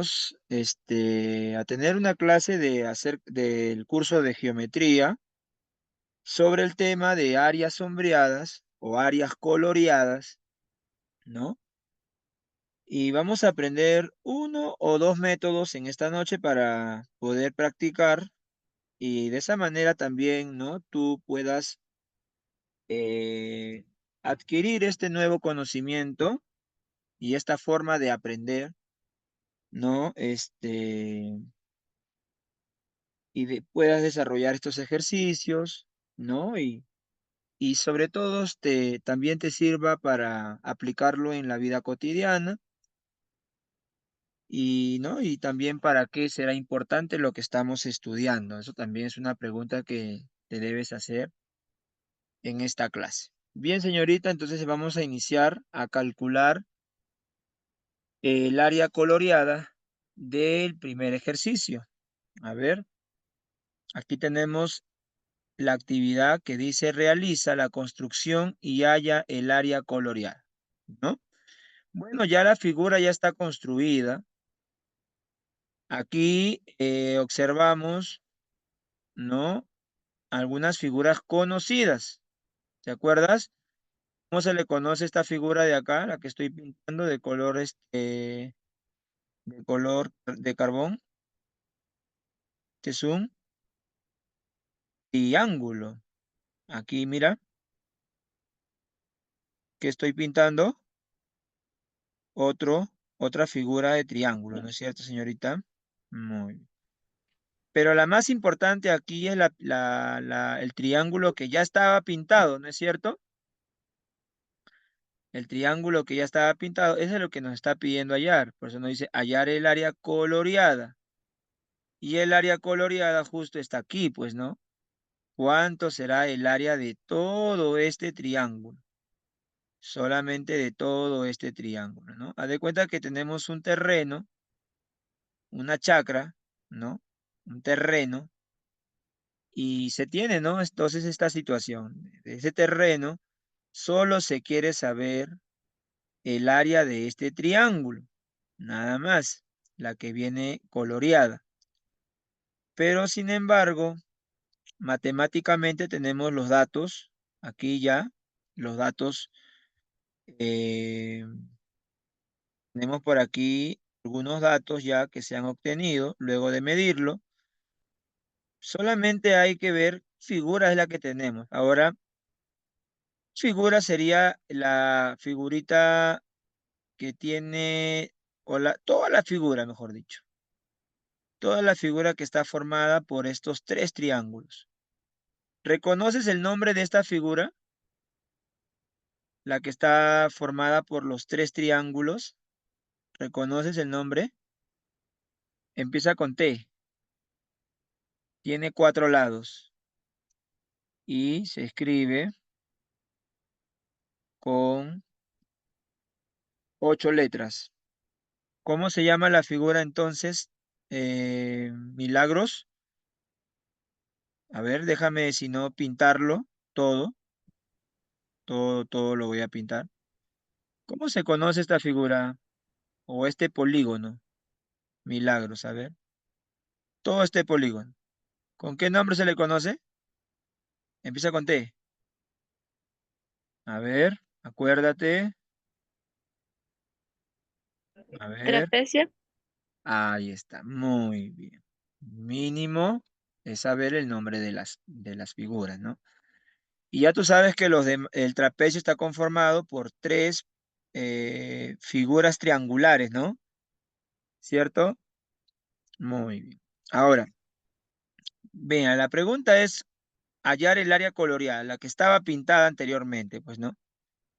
a tener una clase del curso de geometría sobre el tema de áreas sombreadas o áreas coloreadas, ¿no? Y vamos a aprender uno o dos métodos en esta noche para poder practicar y de esa manera también, ¿no? Tú puedas eh, adquirir este nuevo conocimiento y esta forma de aprender, ¿no? Puedas desarrollar estos ejercicios, ¿no? Y sobre todo también te sirva para aplicarlo en la vida cotidiana y, ¿no? Y también para qué será importante lo que estamos estudiando. Eso también es una pregunta que te debes hacer en esta clase. Bien, señorita, entonces vamos a iniciar a calcular el área coloreada del primer ejercicio. A ver, aquí tenemos la actividad que dice realiza la construcción y halla el área coloreada, ¿no? Bueno, ya la figura ya está construida. Aquí observamos, ¿no? Algunas figuras conocidas. ¿Te acuerdas? ¿Cómo se le conoce esta figura de acá, la que estoy pintando de color de carbón? Que es un triángulo. Aquí, mira, que estoy pintando otra figura de triángulo, ¿no es cierto, señorita? Muy bien. Pero la más importante aquí es el triángulo que ya estaba pintado, ¿no es cierto? El triángulo que ya estaba pintado, eso es lo que nos está pidiendo hallar. Por eso nos dice hallar el área coloreada. Y el área coloreada justo está aquí, pues, ¿no? ¿Cuánto será el área de todo este triángulo? Solamente de todo este triángulo, ¿no? Haz de cuenta que tenemos un terreno, una chacra, ¿no? Un terreno, y se tiene, ¿no? Entonces esta situación, de ese terreno, solo se quiere saber el área de este triángulo, nada más, la que viene coloreada. Pero sin embargo, matemáticamente tenemos los datos, aquí ya, los datos, eh, tenemos por aquí algunos datos ya que se han obtenido luego de medirlo. Solamente hay que ver figura es la que tenemos. Ahora, figura sería la figurita que tiene, toda la figura, mejor dicho. Toda la figura que está formada por estos tres triángulos. ¿Reconoces el nombre de esta figura? La que está formada por los tres triángulos. ¿Reconoces el nombre? Empieza con T. Tiene 4 lados. Y se escribe con 8 letras. ¿Cómo se llama la figura entonces? Milagros. A ver, déjame si no pintarlo todo. Todo lo voy a pintar. ¿Cómo se conoce esta figura o este polígono? Milagros, a ver. Todo este polígono. ¿Con qué nombre se le conoce? Empieza con T. A ver, acuérdate. A ver. Trapecio. Ahí está. Muy bien. Mínimo es saber el nombre de las figuras, ¿no? Y ya tú sabes que el trapecio está conformado por tres figuras triangulares, ¿no? ¿Cierto? Muy bien. Ahora, vean, la pregunta es hallar el área coloreada, la que estaba pintada anteriormente, pues, ¿no?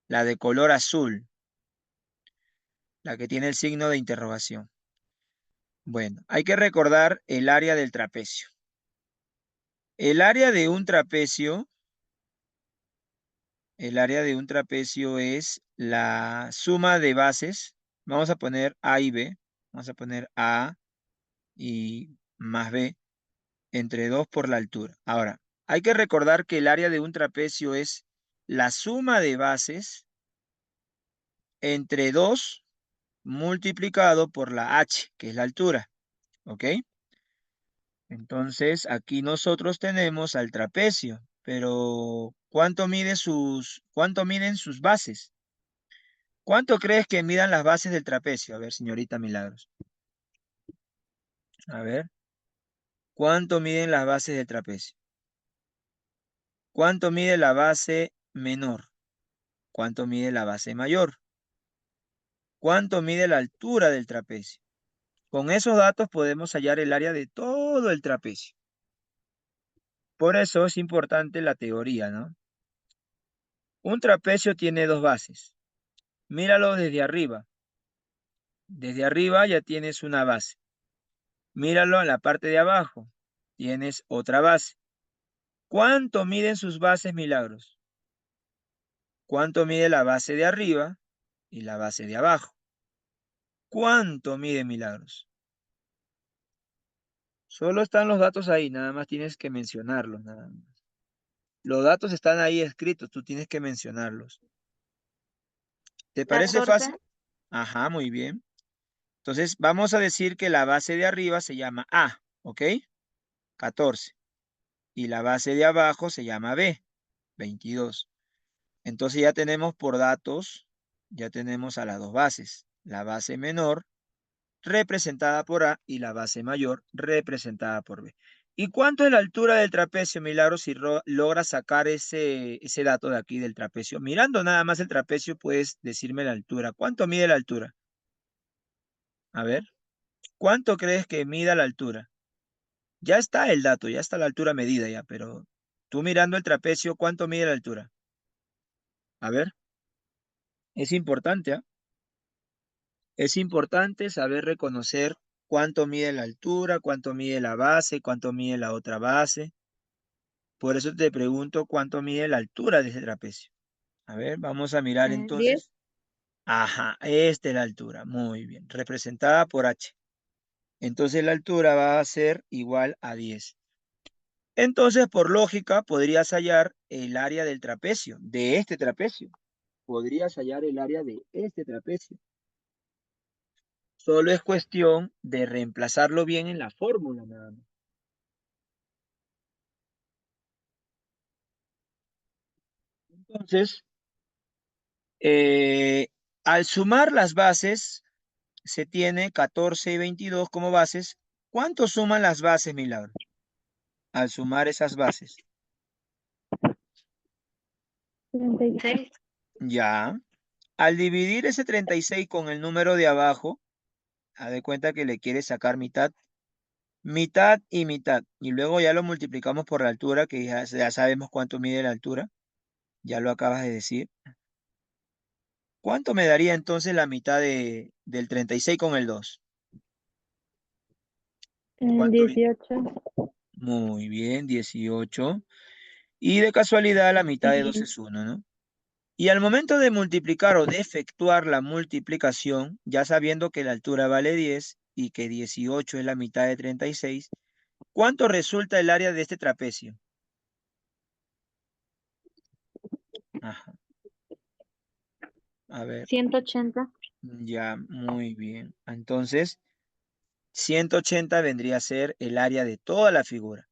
La de color azul, la que tiene el signo de interrogación. Bueno, hay que recordar el área del trapecio. El área de un trapecio, el área de un trapecio es la suma de bases. Vamos a poner A y B. Vamos a poner A y más B entre 2 por la altura. Ahora, hay que recordar que el área de un trapecio es la suma de bases entre 2 multiplicado por la h, que es la altura. ¿Ok? Entonces, aquí nosotros tenemos al trapecio, pero cuánto miden sus bases? ¿Cuánto crees que midan las bases del trapecio? A ver, señorita Milagros. A ver, ¿cuánto miden las bases del trapecio? ¿Cuánto mide la base menor? ¿Cuánto mide la base mayor? ¿Cuánto mide la altura del trapecio? Con esos datos podemos hallar el área de todo el trapecio. Por eso es importante la teoría, ¿no? Un trapecio tiene dos bases. Míralo desde arriba. Desde arriba ya tienes una base. Míralo en la parte de abajo. Tienes otra base. ¿Cuánto miden sus bases, Milagros? ¿Cuánto mide la base de arriba y la base de abajo? ¿Cuánto mide, Milagros? Solo están los datos ahí, nada más tienes que mencionarlos, nada más. Los datos están ahí escritos, tú tienes que mencionarlos. ¿Te parece 14. fácil? Ajá, muy bien. Entonces, vamos a decir que la base de arriba se llama A, ¿ok? 14. Y la base de abajo se llama B, 22. Entonces ya tenemos por datos, ya tenemos a las dos bases. La base menor representada por A y la base mayor representada por B. ¿Y cuánto es la altura del trapecio, Milagros, si logras sacar ese dato de aquí del trapecio? Mirando nada más el trapecio, puedes decirme la altura. ¿Cuánto mide la altura? A ver, ¿cuánto crees que mida la altura? Ya está el dato, ya está la altura medida ya, pero tú mirando el trapecio, ¿cuánto mide la altura? A ver, es importante, ¿ah? Es importante saber reconocer cuánto mide la altura, cuánto mide la base, cuánto mide la otra base. Por eso te pregunto cuánto mide la altura de ese trapecio. A ver, vamos a mirar 10. entonces. Ajá, esta es la altura. Muy bien, representada por H. Entonces la altura va a ser igual a 10. Entonces, por lógica, podrías hallar el área del trapecio, de este trapecio. Podrías hallar el área de este trapecio. Solo es cuestión de reemplazarlo bien en la fórmula, nada más. Entonces, eh, al sumar las bases, se tiene 14 y 22 como bases. ¿Cuánto suman las bases, Milagro? Al sumar esas bases. 36. Ya. Al dividir ese 36 con el número de abajo, haz de cuenta que le quieres sacar mitad. Mitad y mitad. Y luego ya lo multiplicamos por la altura, que ya sabemos cuánto mide la altura. Ya lo acabas de decir. ¿Cuánto me daría entonces la mitad del 36 con el 2? ¿Cuánto? 18. Muy bien, 18. Y de casualidad la mitad de 2 Y es 1, ¿no? Y al momento de multiplicar o de efectuar la multiplicación, ya sabiendo que la altura vale 10 y que 18 es la mitad de 36, ¿cuánto resulta el área de este trapecio? Ajá. A ver, 180. ya, muy bien. Entonces, 180 vendría a ser el área de toda la figura.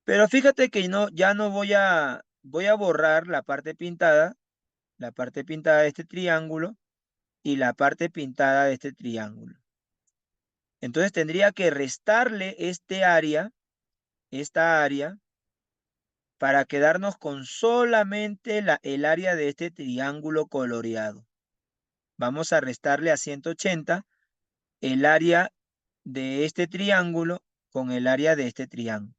Pero fíjate que no, ya no voy a borrar la parte pintada de este triángulo y la parte pintada de este triángulo. Entonces tendría que restarle esta área, para quedarnos con solamente el área de este triángulo coloreado. Vamos a restarle a 180 el área de este triángulo con el área de este triángulo.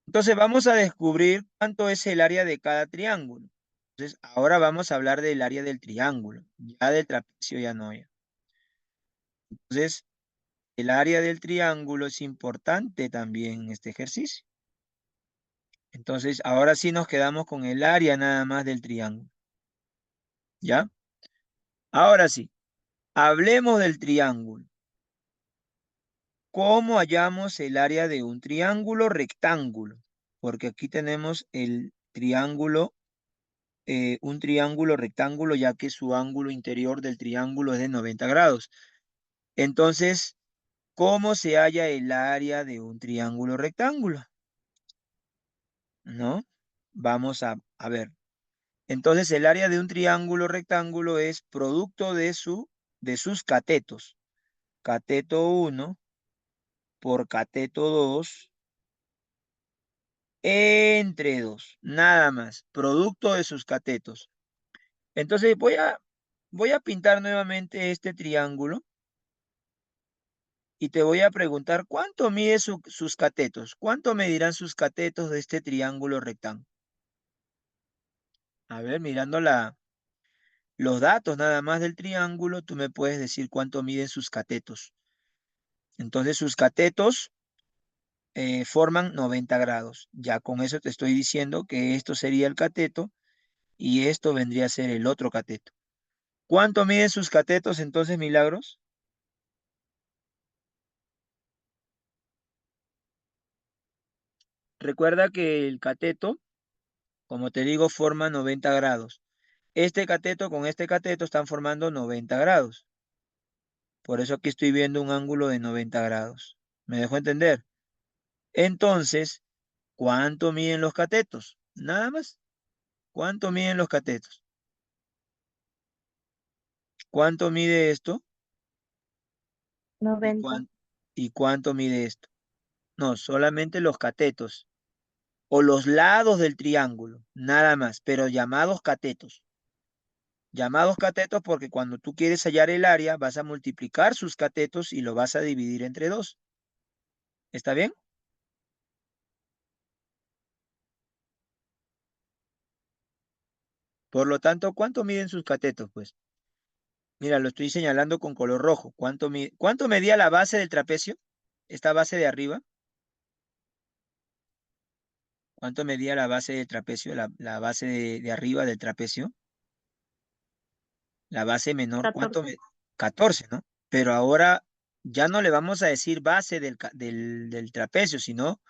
Entonces vamos a descubrir cuánto es el área de cada triángulo. Entonces ahora vamos a hablar del área del triángulo, ya del trapecio ya no. Entonces el área del triángulo es importante también en este ejercicio. Entonces ahora sí nos quedamos con el área nada más del triángulo. ¿Ya? Ahora sí, hablemos del triángulo. ¿Cómo hallamos el área de un triángulo rectángulo? Porque aquí tenemos el triángulo un triángulo rectángulo, ya que su ángulo interior del triángulo es de 90 grados. Entonces, ¿cómo se halla el área de un triángulo rectángulo? ¿No? Vamos a ver. Entonces, el área de un triángulo rectángulo es producto de sus catetos. Cateto 1 por cateto 2 entre 2. Nada más. Producto de sus catetos. Entonces, voy a pintar nuevamente este triángulo y te voy a preguntar cuánto mide sus catetos. ¿Cuánto medirán sus catetos de este triángulo rectángulo? A ver, mirando los datos nada más del triángulo, tú me puedes decir cuánto miden sus catetos. Entonces, sus catetos forman 90 grados. Ya con eso te estoy diciendo que esto sería el cateto y esto vendría a ser el otro cateto. ¿Cuánto miden sus catetos entonces, Milagros? Recuerda que el cateto, como te digo, forma 90 grados. Este cateto con este cateto están formando 90 grados. Por eso aquí estoy viendo un ángulo de 90 grados. ¿Me dejo entender? Entonces, ¿cuánto miden los catetos? Nada más. ¿Cuánto miden los catetos? ¿Cuánto mide esto? ¿Y 90. cuánto mide esto? No, solamente los catetos o los lados del triángulo, nada más, pero llamados catetos. Llamados catetos porque cuando tú quieres hallar el área, vas a multiplicar sus catetos y lo vas a dividir entre 2. ¿Está bien? Por lo tanto, ¿cuánto miden sus catetos? Pues, mira, lo estoy señalando con color rojo. ¿Cuánto medía la base del trapecio? Esta base de arriba. ¿Cuánto medía la base del trapecio? La base de arriba del trapecio. La base menor, 14. 14, ¿no? Pero ahora ya no le vamos a decir base del trapecio, sino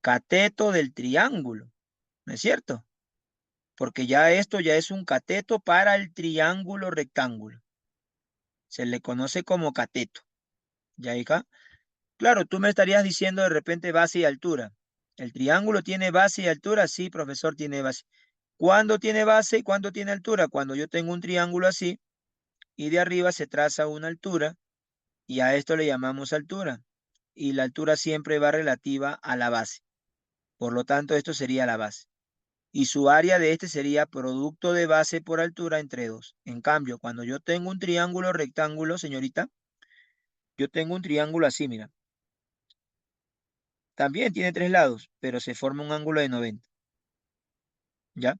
cateto del triángulo, ¿no es cierto? Porque ya esto ya es un cateto para el triángulo rectángulo. Se le conoce como cateto. ¿Ya, hija? Claro, tú me estarías diciendo de repente base y altura. ¿El triángulo tiene base y altura? Sí, profesor, tiene base. ¿Cuándo tiene base y cuándo tiene altura? Cuando yo tengo un triángulo así y de arriba se traza una altura y a esto le llamamos altura. Y la altura siempre va relativa a la base. Por lo tanto, esto sería la base. Y su área de este sería producto de base por altura entre 2. En cambio, cuando yo tengo un triángulo rectángulo, señorita, yo tengo un triángulo así, mira. También tiene 3 lados, pero se forma un ángulo de 90. ¿Ya?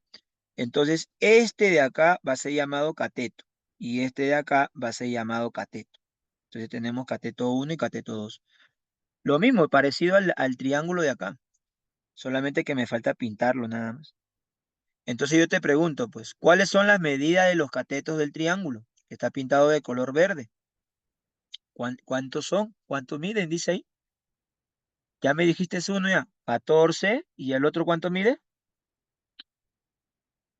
Entonces, este de acá va a ser llamado cateto. Y este de acá va a ser llamado cateto. Entonces tenemos cateto 1 y cateto 2. Lo mismo, parecido al triángulo de acá. Solamente que me falta pintarlo nada más. Entonces yo te pregunto, pues, ¿cuáles son las medidas de los catetos del triángulo? Que está pintado de color verde. ¿Cuántos son? ¿Cuánto miden? Dice ahí. Ya me dijiste uno ya. 14. ¿Y el otro cuánto mide?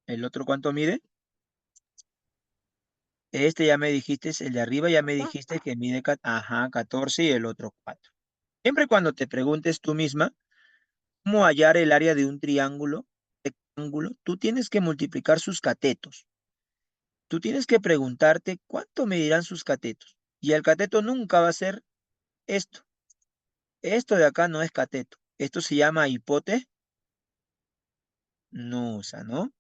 ¿El otro cuánto mide? Este ya me dijiste, el de arriba ya me dijiste que mide, ajá, 14 y el otro 4. Siempre cuando te preguntes tú misma cómo hallar el área de un rectángulo, tú tienes que multiplicar sus catetos. Tú tienes que preguntarte cuánto medirán sus catetos. Y el cateto nunca va a ser esto. Esto de acá no es cateto. Esto se llama hipotenusa, ¿no?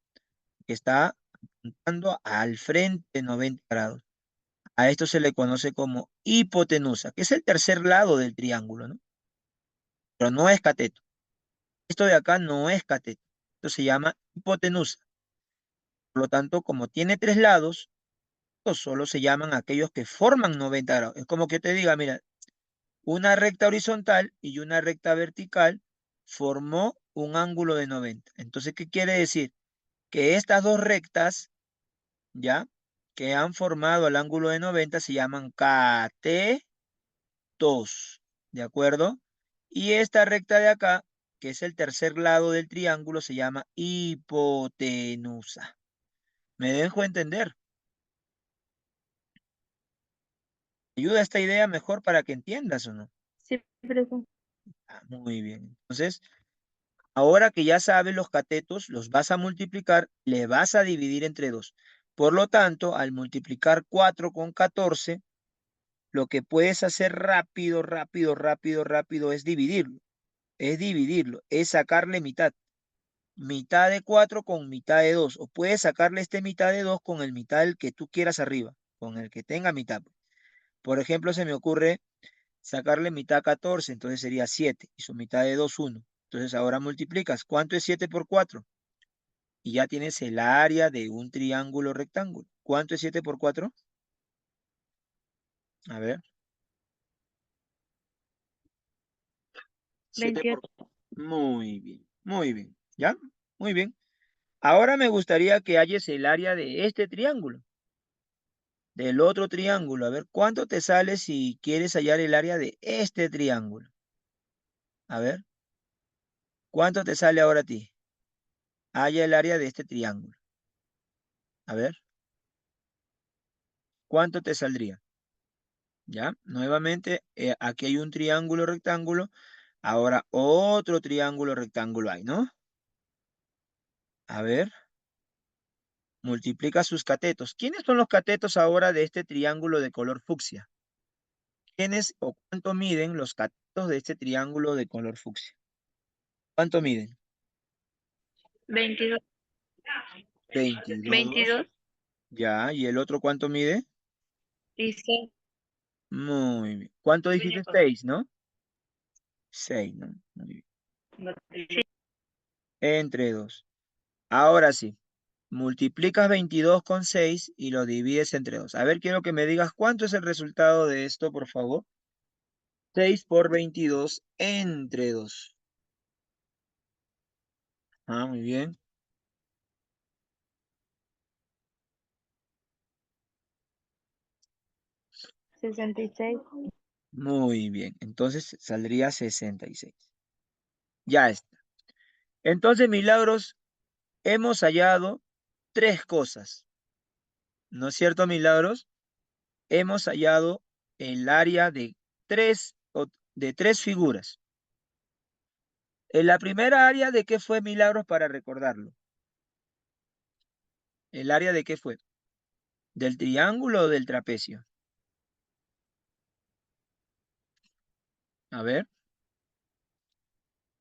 Que está apuntando al frente de 90 grados. A esto se le conoce como hipotenusa, que es el tercer lado del triángulo, ¿no? Pero no es cateto. Esto de acá no es cateto. Esto se llama hipotenusa. Por lo tanto, como tiene 3 lados, estos solo se llaman aquellos que forman 90 grados. Es como que yo te diga, mira, una recta horizontal y una recta vertical formó un ángulo de 90. Entonces, ¿qué quiere decir? Que estas dos rectas, ¿ya? Que han formado el ángulo de 90 se llaman catetos, ¿de acuerdo? Y esta recta de acá, que es el tercer lado del triángulo, se llama hipotenusa. ¿Me dejo entender? ¿Ayuda esta idea mejor para que entiendas o no? Sí, profesor. Ah, muy bien. Entonces, ahora que ya sabes los catetos, los vas a multiplicar, le vas a dividir entre 2. Por lo tanto, al multiplicar 4 con 14, lo que puedes hacer rápido, rápido, rápido, rápido es dividirlo. Es dividirlo, es sacarle mitad. Mitad de 4 con mitad de 2. O puedes sacarle este mitad de 2 con el mitad del que tú quieras arriba, con el que tenga mitad. Por ejemplo, se me ocurre sacarle mitad a 14, entonces sería 7. Y su mitad de 2, 1. Entonces ahora multiplicas. ¿Cuánto es 7 por 4? Y ya tienes el área de un triángulo rectángulo. ¿Cuánto es 7 por 4? A ver. 7 por... 28. Muy bien, muy bien. ¿Ya? Muy bien. Ahora me gustaría que halles el área de este triángulo, del otro triángulo. A ver, ¿cuánto te sale si quieres hallar el área de este triángulo? A ver, ¿cuánto te sale ahora a ti? Halla el área de este triángulo. A ver, ¿cuánto te saldría? ¿Ya? Nuevamente, aquí hay un triángulo rectángulo. Ahora otro triángulo rectángulo hay, ¿no? A ver, multiplica sus catetos. ¿Quiénes son los catetos ahora de este triángulo de color fucsia? ¿Quiénes o cuánto miden los catetos de este triángulo de color fucsia? ¿Cuánto miden? 22. 22. 22 Ya, ¿y el otro cuánto mide? y 6. Muy bien. ¿Cuánto dijiste? 6, ¿no? 6, ¿no? Muy bien. Sí, Entre 2. Ahora sí, multiplicas 22 con 6 y lo divides entre 2. A ver, quiero que me digas cuánto es el resultado de esto, por favor. 6 por 22 entre 2. Ah, muy bien. 66. Muy bien. Entonces saldría 66. Ya está. Entonces, Milagros, hemos hallado 3 cosas. ¿No es cierto, Milagros? Hemos hallado el área de 3 de 3 figuras. En la primera área, ¿de qué fue, Milagros, para recordarlo? ¿El área de qué fue? ¿Del triángulo o del trapecio? A ver.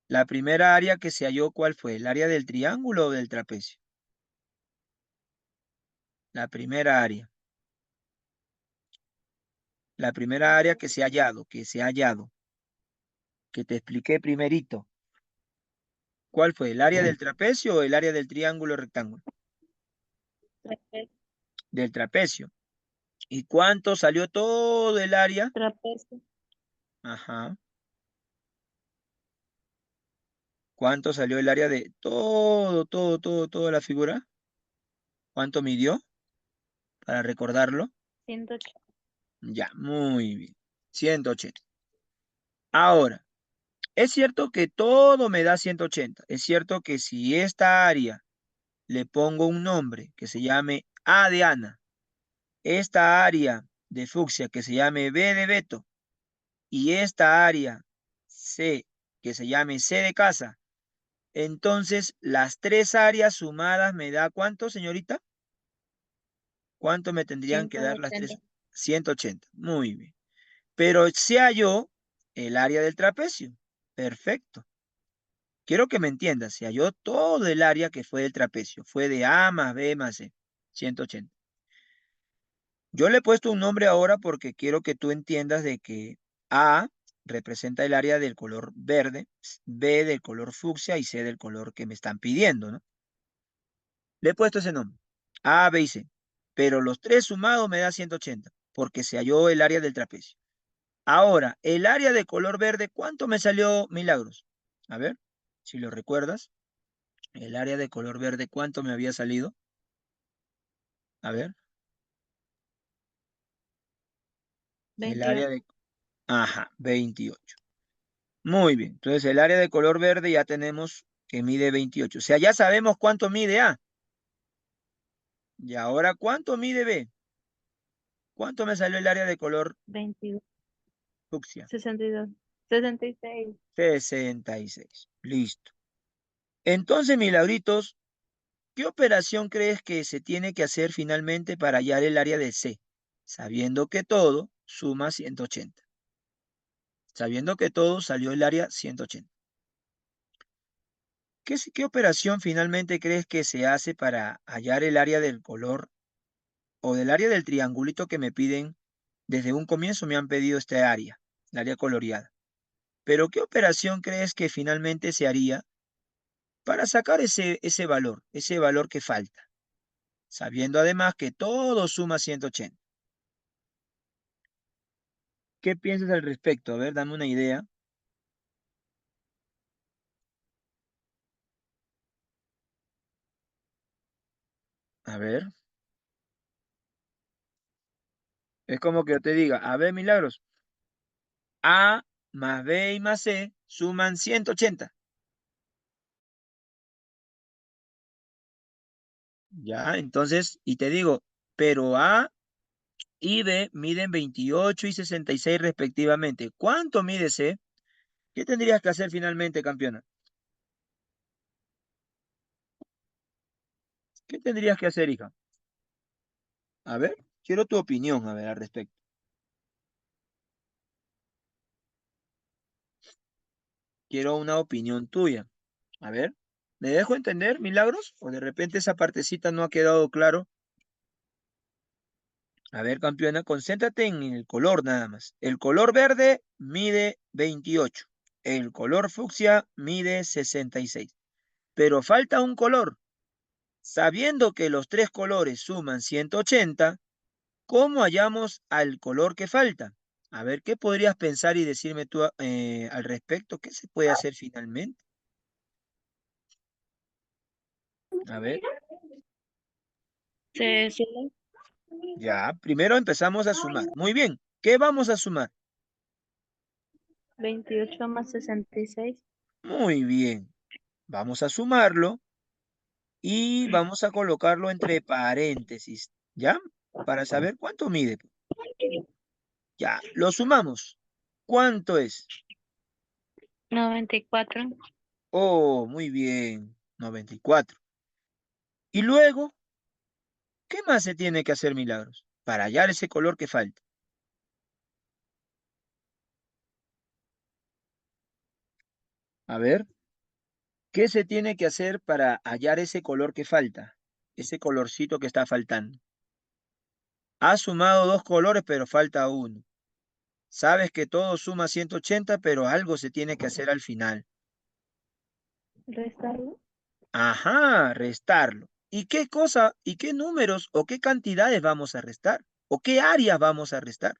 La primera área que se halló, ¿cuál fue? ¿El área del triángulo o del trapecio? La primera área. La primera área que se ha hallado, que te expliqué primerito. ¿Cuál fue? ¿El área del trapecio o el área del triángulo rectángulo? Del trapecio. ¿Y cuánto salió todo el área? Trapecio. Ajá. ¿Cuánto salió el área de toda la figura? ¿Cuánto midió? Para recordarlo. 180. Ya, muy bien. 180. Ahora, es cierto que todo me da 180. Es cierto que si esta área le pongo un nombre que se llame A de Ana, esta área de fucsia que se llame B de Beto y esta área C que se llame C de casa, entonces las 3 áreas sumadas me da ¿cuánto, señorita? ¿Cuánto me tendrían que dar las 3? 180. 180. Muy bien. Pero se halló el área del trapecio. Perfecto. Quiero que me entiendas. Se halló todo el área que fue del trapecio. Fue de A más B más C. 180. Yo le he puesto un nombre ahora porque quiero que tú entiendas de que A representa el área del color verde, B del color fucsia y C del color que me están pidiendo, ¿no? Le he puesto ese nombre. A, B y C. Pero los 3 sumados me da 180 porque se halló el área del trapecio. Ahora, el área de color verde, ¿cuánto me salió, Milagros? A ver, si lo recuerdas. El área de color verde, ¿cuánto me había salido? A ver, el 28. área de... Ajá, 28. Muy bien, entonces el área de color verde ya tenemos que mide 28. O sea, ya sabemos cuánto mide A. Y ahora, ¿cuánto mide B? ¿Cuánto me salió el área de color 22, fucsia? 62, 66. 66. Listo. Entonces, Milagritos, ¿qué operación crees que se tiene que hacer finalmente para hallar el área de C? Sabiendo que todo suma 180. Sabiendo que todo salió el área 180. ¿Qué operación finalmente crees que se hace para hallar el área del color o del área del triangulito que me piden? Desde un comienzo me han pedido este área, el área coloreada. Pero ¿qué operación crees que finalmente se haría para sacar ese valor que falta? Sabiendo además que todo suma 180. ¿Qué piensas al respecto? A ver, dame una idea. A ver, es como que yo te diga, a ver, Milagros, A más B y más C suman 180. Ya, entonces, y te digo, pero A y B miden 28 y 66 respectivamente. ¿Cuánto mide C? ¿Qué tendrías que hacer finalmente, campeona? ¿Qué tendrías que hacer, hija? A ver, quiero tu opinión, a ver, al respecto. Quiero una opinión tuya. A ver, ¿me dejo entender, Milagros? ¿O de repente esa partecita no ha quedado claro? A ver, campeona, concéntrate en el color nada más. El color verde mide 28. El color fucsia mide 66. Pero falta un color. Sabiendo que los tres colores suman 180, ¿cómo hallamos al color que falta? A ver, ¿qué podrías pensar y decirme tú al respecto? ¿Qué se puede hacer finalmente? A ver, Se suma ya, primero empezamos a sumar. Muy bien, ¿qué vamos a sumar? 28 más 66. Muy bien, vamos a sumarlo y vamos a colocarlo entre paréntesis, ¿ya? Para saber cuánto mide. Ya, lo sumamos. ¿Cuánto es? 94. Oh, muy bien, 94. Y luego, ¿qué más se tiene que hacer, Milagros? Para hallar ese color que falta. A ver, ¿qué se tiene que hacer para hallar ese color que falta? Ese colorcito que está faltando. Has sumado dos colores, pero falta uno. Sabes que todo suma 180, pero algo se tiene que hacer al final. Restarlo. Ajá, restarlo. ¿Y qué cosa, y qué números o qué cantidades vamos a restar? ¿O qué áreas vamos a restar?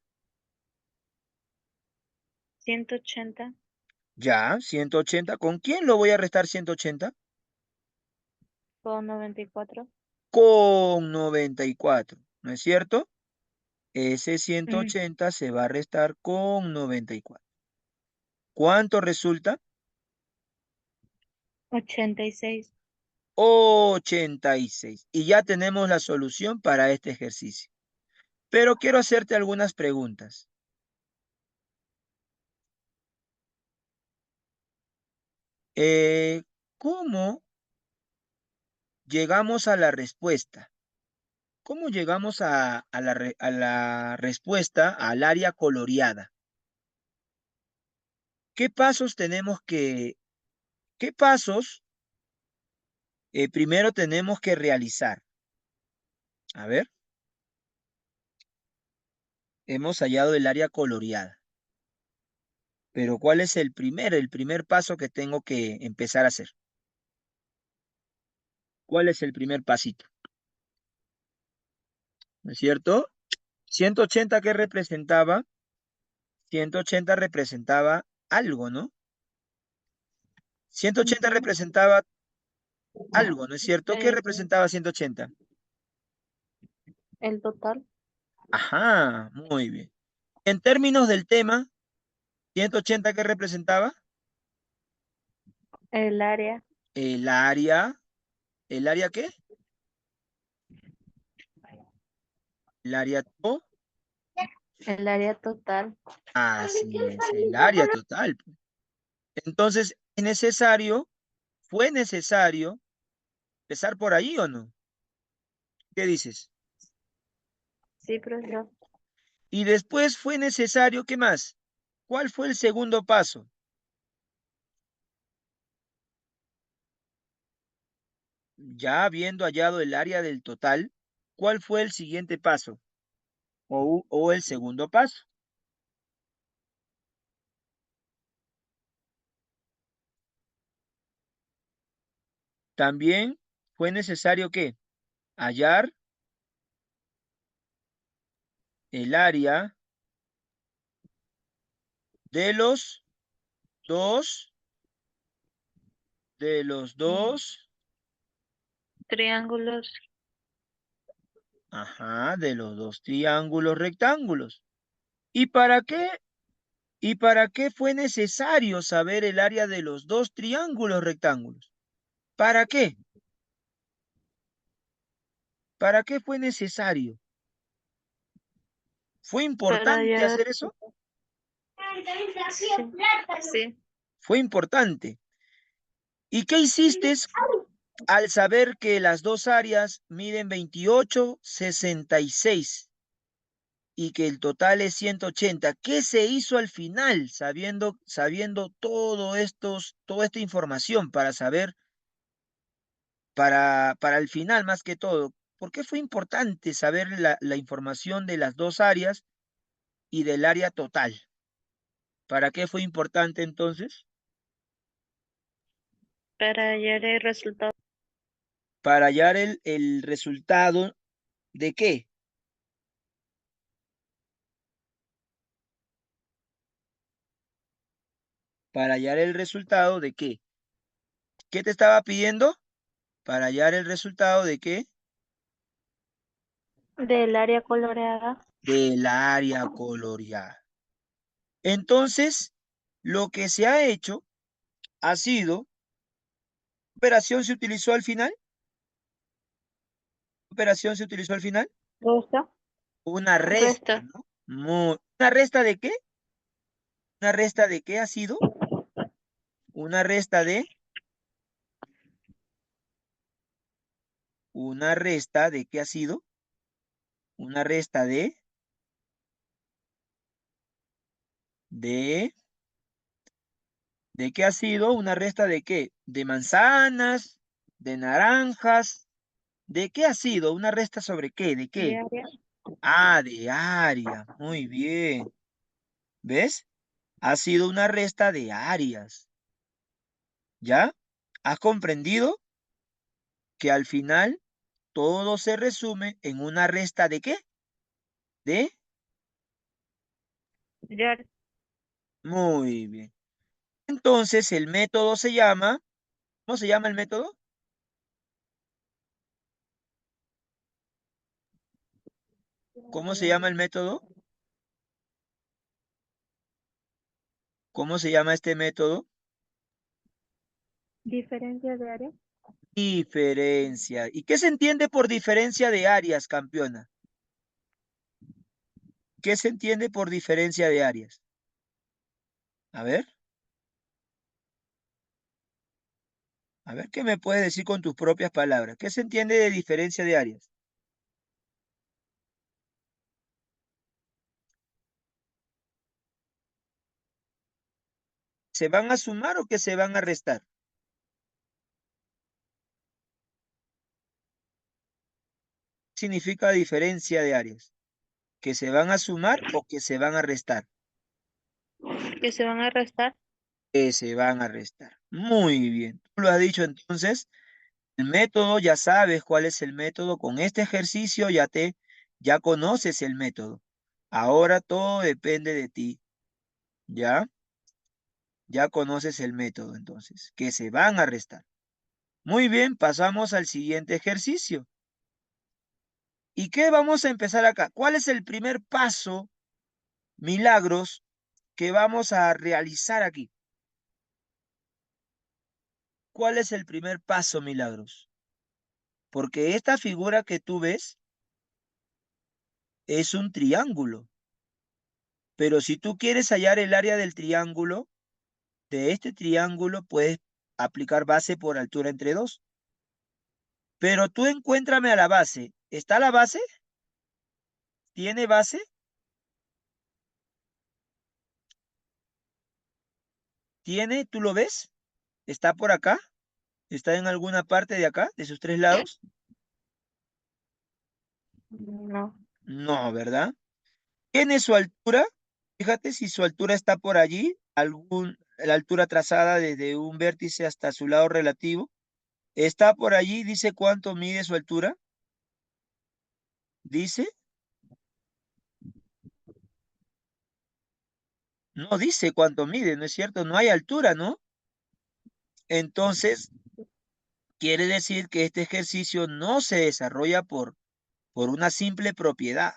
180 Ya, 180. ¿Con quién lo voy a restar 180? con 94. Con 94. ¿No es cierto? Ese Mm, 180 se va a restar con 94. ¿Cuánto resulta? 86. 86. Y ya tenemos la solución para este ejercicio. Pero quiero hacerte algunas preguntas. Eh, ¿Cómo llegamos a la respuesta? ¿Cómo llegamos a la respuesta al área coloreada? ¿Qué pasos tenemos qué pasos primero tenemos que realizar? A ver, hemos hallado el área coloreada, pero ¿cuál es el primer paso que tengo que empezar a hacer? ¿Cuál es el primer pasito? ¿No es cierto? 180 ¿qué representaba? 180 representaba algo, ¿no? 180 Ujú. representaba algo, ¿no es cierto? ¿Qué Eh, representaba 180? el total. Ajá, muy bien. En términos del tema, 180 ¿qué representaba? El área. El área, ¿el área qué? El área total. El área total. Así es, el área total. Entonces, fue necesario empezar por ahí o no. ¿Qué dices? Sí, profesor. Y después fue necesario, ¿qué más? ¿Cuál fue el segundo paso? Ya habiendo hallado el área del total, ¿cuál fue el siguiente paso? O el segundo paso. También fue necesario que hallar el área de los dos, de los dos, Triángulos. ajá, de los dos triángulos rectángulos. ¿Y para qué? ¿Y para qué fue necesario saber el área de los dos triángulos rectángulos? ¿Para qué? ¿Para qué fue necesario? ¿Fue Para importante hallar el hacer eso? resultado. Sí. Sí. Fue importante. ¿Y qué hiciste al saber que las dos áreas miden 28, 66 y que el total es 180? ¿Qué se hizo al final, sabiendo toda esta información para saber, para el final más que todo? ¿Por qué fue importante saber la información de las dos áreas y del área total? ¿Para qué fue importante entonces? Para hallar el resultado. Para hallar el resultado de qué. Para hallar el resultado de qué. ¿Qué te estaba pidiendo? Para hallar el resultado de qué. Del área coloreada. Del área coloreada. Entonces, lo que se ha hecho ha sido, ¿qué operación se utilizó al final? ¿Qué operación se utilizó al final? Resta. Una resta, Resta. ¿no? ¿Una resta de qué? ¿Una resta de qué ha sido? Una resta de, una resta de qué ha sido? Una resta de, ¿de qué ha sido? ¿Una resta de qué? De manzanas, de naranjas. ¿De qué ha sido? ¿Una resta sobre qué? ¿De De qué? área. Ah, de área. Muy bien. ¿Ves? Ha sido una resta de áreas. ¿Ya? ¿Has comprendido que al final todo se resume en una resta de qué? De. De área. Muy bien. Entonces el método se llama, ¿cómo se llama el método? ¿Cómo se llama el método? ¿Cómo se llama este método? Diferencia de área. Diferencia. ¿Y qué se entiende por diferencia de áreas, campeona? ¿Qué se entiende por diferencia de áreas? A ver, ¿qué me puedes decir con tus propias palabras? ¿Qué se entiende de diferencia de áreas? ¿Se van a sumar o que se van a restar? ¿Qué significa diferencia de áreas? ¿Que se van a sumar o que se van a restar? Que se van a restar. Que se van a restar. Muy bien. Tú lo has dicho entonces. El método, ya sabes cuál es el método. Con este ejercicio ya conoces el método. Ahora todo depende de ti. ¿Ya? Ya conoces el método entonces. Que se van a restar. Muy bien, pasamos al siguiente ejercicio. ¿Y qué vamos a empezar acá? ¿Cuál es el primer paso, Milagros, que vamos a realizar aquí? ¿Cuál es el primer paso, Milagros? Porque esta figura que tú ves es un triángulo. Pero si tú quieres hallar el área del triángulo, de este triángulo puedes aplicar base por altura entre 2. Pero tú encuéntrame a la base. ¿Está la base? ¿Tiene base? ¿Tiene? ¿Tú lo ves? ¿Está por acá? ¿Está en alguna parte de acá, de sus 3 lados? No. No, ¿verdad? ¿Tiene su altura? Fíjate si su altura está por allí, la altura trazada desde un vértice hasta su lado relativo. ¿Está por allí? ¿Dice cuánto mide su altura? ¿Dice? No dice cuánto mide, ¿no es cierto? No hay altura, ¿no? Entonces, quiere decir que este ejercicio no se desarrolla por una simple propiedad,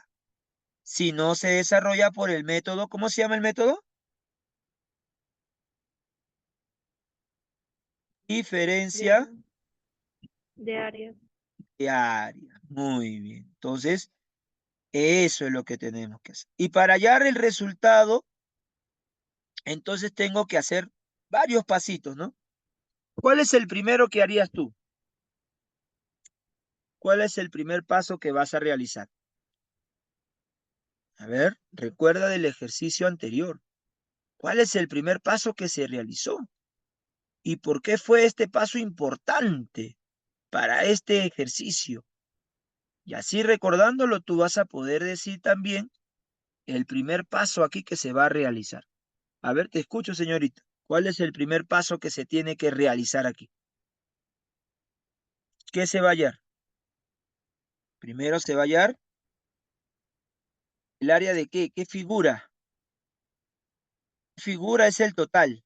sino se desarrolla por el método. ¿Cómo se llama el método? De, Diferencia de área. de área. Muy bien. Entonces, eso es lo que tenemos que hacer. Y para hallar el resultado, entonces tengo que hacer varios pasitos, ¿no? ¿Cuál es el primero que harías tú? ¿Cuál es el primer paso que vas a realizar? A ver, recuerda del ejercicio anterior. ¿Cuál es el primer paso que se realizó? ¿Y por qué fue este paso importante para este ejercicio? Y así recordándolo, tú vas a poder decir también el primer paso aquí que se va a realizar. A ver, te escucho, señorita. ¿Cuál es el primer paso que se tiene que realizar aquí? ¿Qué se va a hallar? Primero se va a hallar el área de qué. ¿Qué figura? Figura es el total.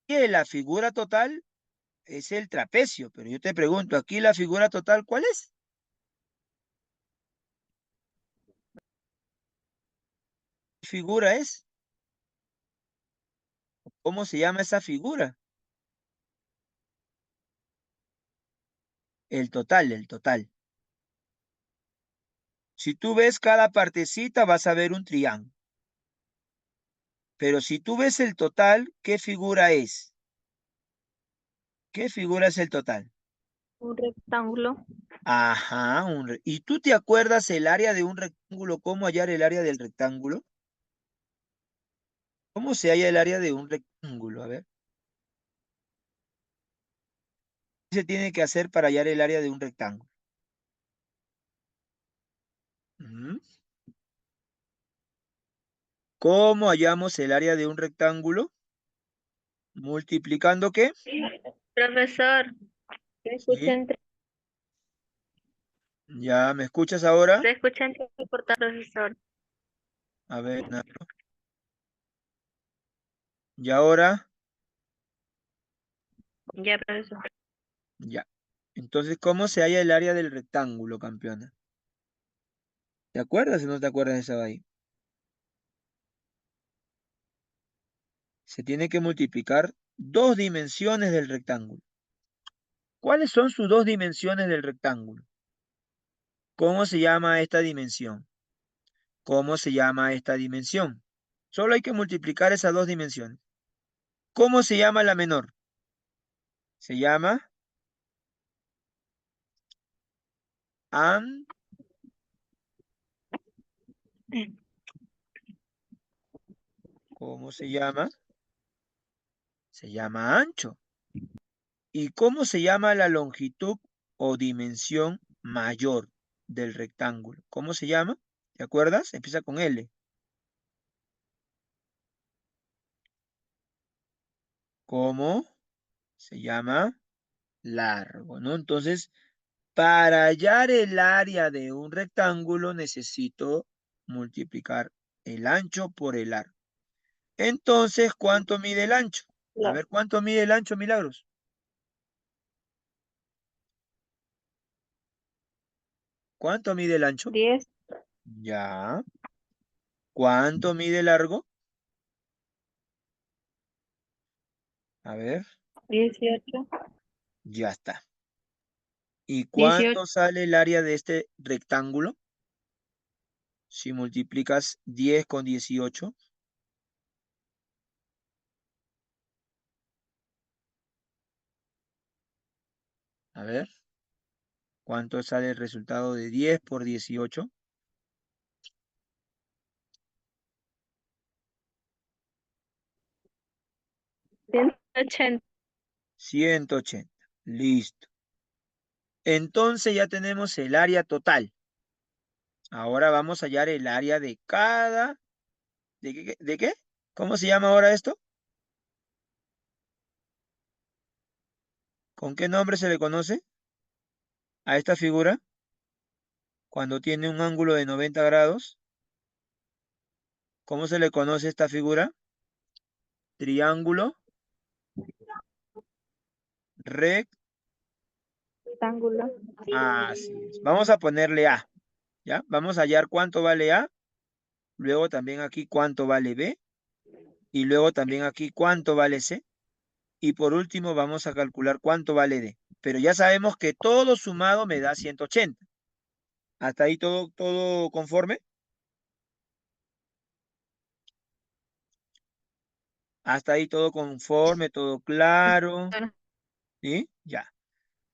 ¿Qué? La figura total es el trapecio. Pero yo te pregunto, aquí la figura total, ¿cuál es? ¿Qué figura es? ¿Cómo se llama esa figura? El total, el total. Si tú ves cada partecita, vas a ver un triángulo. Pero si tú ves el total, ¿qué figura es? ¿Qué figura es el total? Un rectángulo. Ajá, ¿y tú te acuerdas el área de un rectángulo? ¿Cómo hallar el área del rectángulo? ¿Cómo se halla el área de un rectángulo? A ver, ¿qué se tiene que hacer para hallar el área de un rectángulo? Ujú. ¿Cómo hallamos el área de un rectángulo? ¿Multiplicando qué? Profesor, Sí, escuchen, ¿ya me escuchas ahora? se escucha entrecortado, profesor. A ver, ¿y ahora? Ya, profesor. Ya. Entonces, ¿cómo se halla el área del rectángulo, campeona? ¿Te acuerdas o no te acuerdas de esa ahí? Se tiene que multiplicar 2 dimensiones del rectángulo. ¿Cuáles son sus 2 dimensiones del rectángulo? ¿Cómo se llama esta dimensión? ¿Cómo se llama esta dimensión? Solo hay que multiplicar esas 2 dimensiones. ¿Cómo se llama la menor? Se llama an, ¿cómo se llama? Se llama ancho. ¿Y cómo se llama la longitud o dimensión mayor del rectángulo? ¿Cómo se llama? ¿Te acuerdas? Empieza con L. ¿Cómo se llama? Largo, ¿no? Entonces, para hallar el área de un rectángulo necesito multiplicar el ancho por el largo. Entonces, ¿cuánto mide el ancho? A ver, ¿cuánto mide el ancho, Milagros? ¿Cuánto mide el ancho? 10, Ya. ¿Cuánto mide el largo? A ver, 18, ya está. ¿Y 18, cuánto sale el área de este rectángulo? Si multiplicas 10 con 18. A ver, ¿cuánto sale el resultado de 10 por 18? 180. 180. Listo. Entonces ya tenemos el área total. Ahora vamos a hallar el área de cada... ¿De qué? ¿Cómo se llama ahora esto? ¿Con qué nombre se le conoce a esta figura? Cuando tiene un ángulo de 90 grados. ¿Cómo se le conoce a esta figura? Triángulo rectángulo. Rectángulo. Así es. Vamos a ponerle A. ¿Ya? Vamos a hallar cuánto vale A. Luego también aquí cuánto vale B. Y luego también aquí cuánto vale C. Y por último vamos a calcular cuánto vale D. Pero ya sabemos que todo sumado me da 180. ¿Hasta ahí todo conforme? Hasta ahí todo conforme, todo claro. ¿Sí? Ya.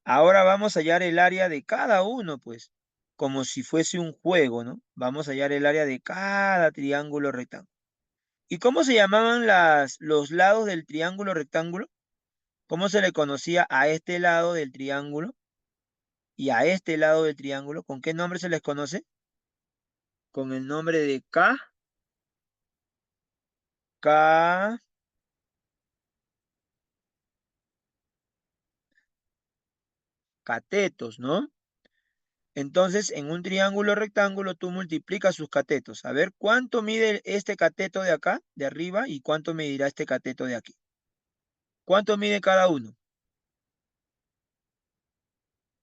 Ahora vamos a hallar el área de cada uno, pues, como si fuese un juego, ¿no? Vamos a hallar el área de cada triángulo rectángulo. ¿Y cómo se llamaban los lados del triángulo rectángulo? ¿Cómo se le conocía a este lado del triángulo y a este lado del triángulo? ¿Con qué nombre se les conoce? Con el nombre de K, catetos, ¿no? Entonces, en un triángulo rectángulo, tú multiplicas sus catetos. A ver, ¿cuánto mide este cateto de acá, de arriba, y cuánto medirá este cateto de aquí? ¿Cuánto mide cada uno?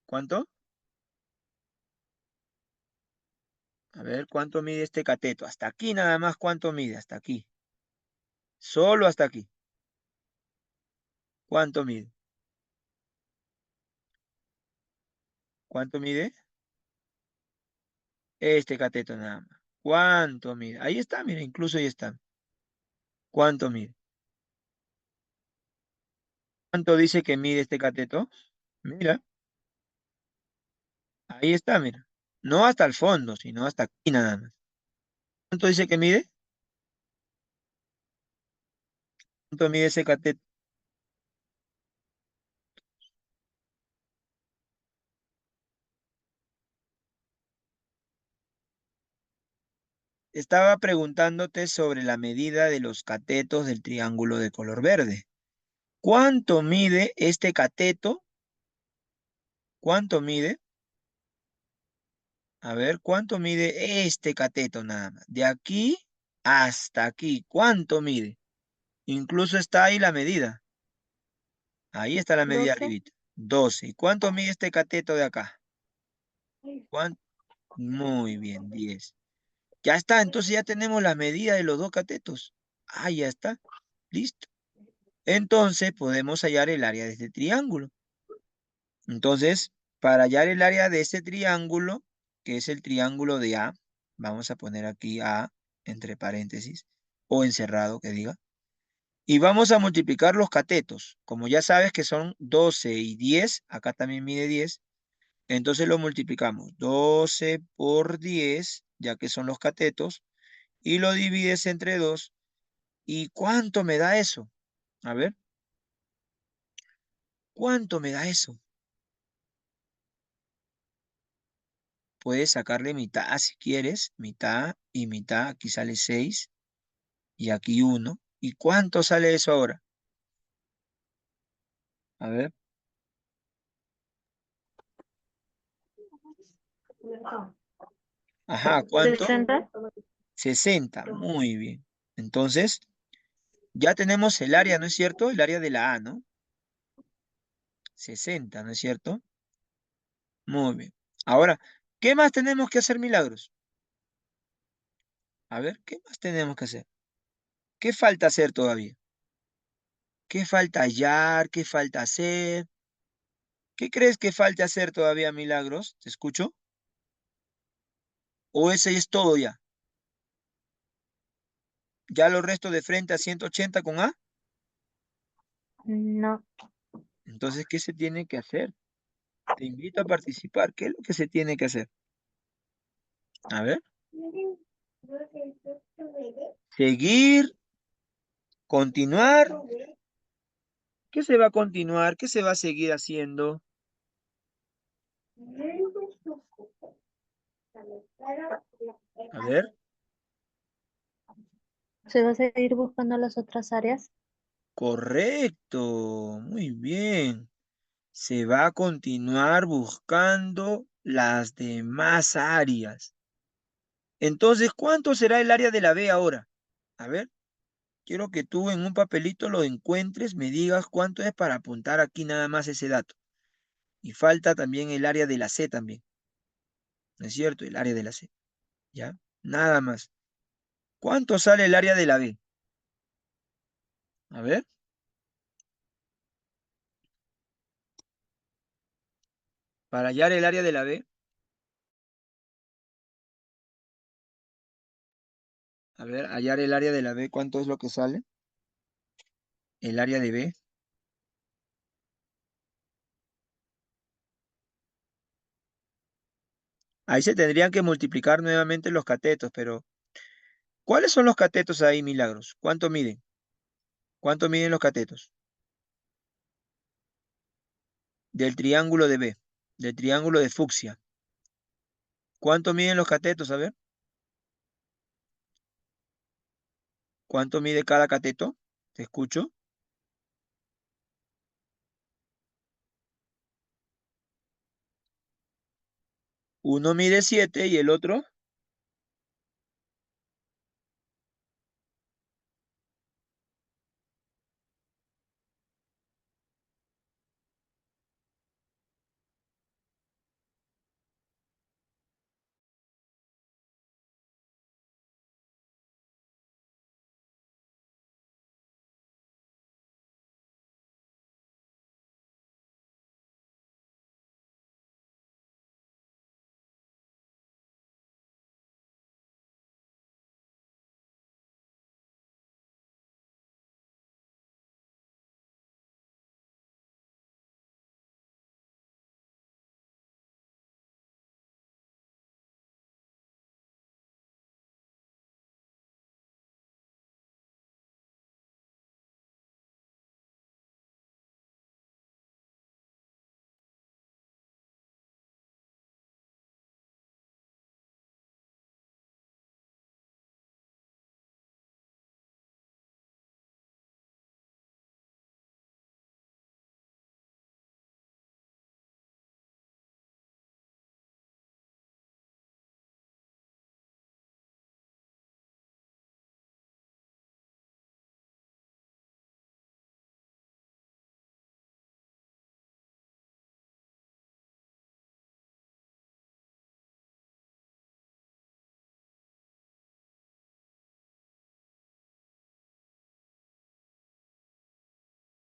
¿Cuánto? A ver, ¿cuánto mide este cateto? Hasta aquí nada más, ¿cuánto mide? Hasta aquí. Solo hasta aquí. ¿Cuánto mide? ¿Cuánto mide? Este cateto nada más. ¿Cuánto mide? Ahí está, mira, incluso ahí está. ¿Cuánto mide? ¿Cuánto dice que mide este cateto? Mira, ahí está, mira. No hasta el fondo, sino hasta aquí nada más. ¿Cuánto dice que mide? ¿Cuánto mide ese cateto? Estaba preguntándote sobre la medida de los catetos del triángulo de color verde. ¿Cuánto mide este cateto? ¿Cuánto mide? A ver, ¿cuánto mide este cateto nada más? De aquí hasta aquí. ¿Cuánto mide? Incluso está ahí la medida. Ahí está la medida 12. arribita. 12. ¿Y cuánto mide este cateto de acá? ¿Cuánto? Muy bien, 10. Ya está, entonces ya tenemos la medida de los dos catetos. Ah, ya está. Listo. Entonces podemos hallar el área de este triángulo. Entonces, para hallar el área de este triángulo, que es el triángulo de A, vamos a poner aquí A entre paréntesis, o encerrado que diga, y vamos a multiplicar los catetos. Como ya sabes que son 12 y 10, acá también mide 10, entonces lo multiplicamos. 12 por 10, ya que son los catetos, y lo divides entre 2. ¿Y cuánto me da eso? A ver, ¿cuánto me da eso? Puedes sacarle mitad si quieres, mitad y mitad, aquí sale 6 y aquí 1. ¿Y cuánto sale eso ahora? A ver. Ajá, ¿cuánto? 60. 60. Muy bien. Entonces, ya tenemos el área, ¿no es cierto? El área de la A, ¿no? 60, ¿no es cierto? Muy bien. Ahora, ¿qué más tenemos que hacer, Milagros? A ver, ¿qué más tenemos que hacer? ¿Qué falta hacer todavía? ¿Qué falta hallar? ¿Qué falta hacer? ¿Qué crees que falta hacer todavía, Milagros? ¿Te escucho? ¿O ese es todo ya? ¿Ya lo resto de frente a 180 con A? No. Entonces, ¿qué se tiene que hacer? Te invito a participar. ¿Qué es lo que se tiene que hacer? A ver. Seguir, continuar. ¿Qué se va a continuar? ¿Qué se va a seguir haciendo? A ver. ¿Se va a seguir buscando las otras áreas? Correcto. Muy bien. Se va a continuar buscando las demás áreas. Entonces, ¿cuánto será el área de la B ahora? A ver, quiero que tú en un papelito lo encuentres, me digas cuánto es para apuntar aquí nada más ese dato. Y falta también el área de la C también, ¿no es cierto? El área de la C, ¿ya? Nada más. ¿Cuánto sale el área de la B? A ver, para hallar el área de la B, a ver, hallar el área de la B, ¿cuánto es lo que sale? El área de B. Ahí se tendrían que multiplicar nuevamente los catetos, pero ¿cuáles son los catetos ahí, Milagros? ¿Cuánto miden? ¿Cuánto miden los catetos? Del triángulo de B, del triángulo de fucsia. ¿Cuánto miden los catetos? A ver, ¿cuánto mide cada cateto? Te escucho. Uno mide 7 y el otro.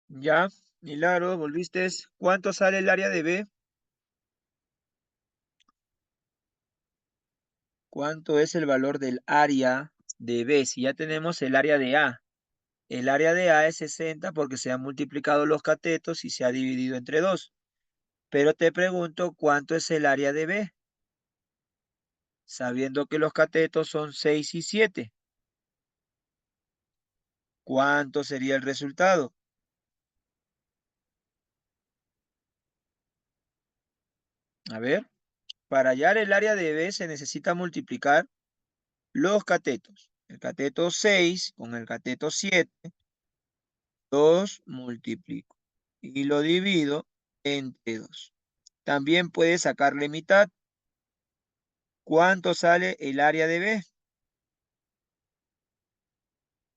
Ya, Milagros, volviste. ¿Cuánto sale el área de B? ¿Cuánto es el valor del área de B? Si ya tenemos el área de A. El área de A es 60 porque se han multiplicado los catetos y se ha dividido entre 2. Pero te pregunto, ¿cuánto es el área de B? Sabiendo que los catetos son 6 y 7. ¿Cuánto sería el resultado? A ver, para hallar el área de B se necesita multiplicar los catetos. El cateto 6 con el cateto 7, 2 multiplico y lo divido entre 2. También puedes sacarle mitad. ¿Cuánto sale el área de B?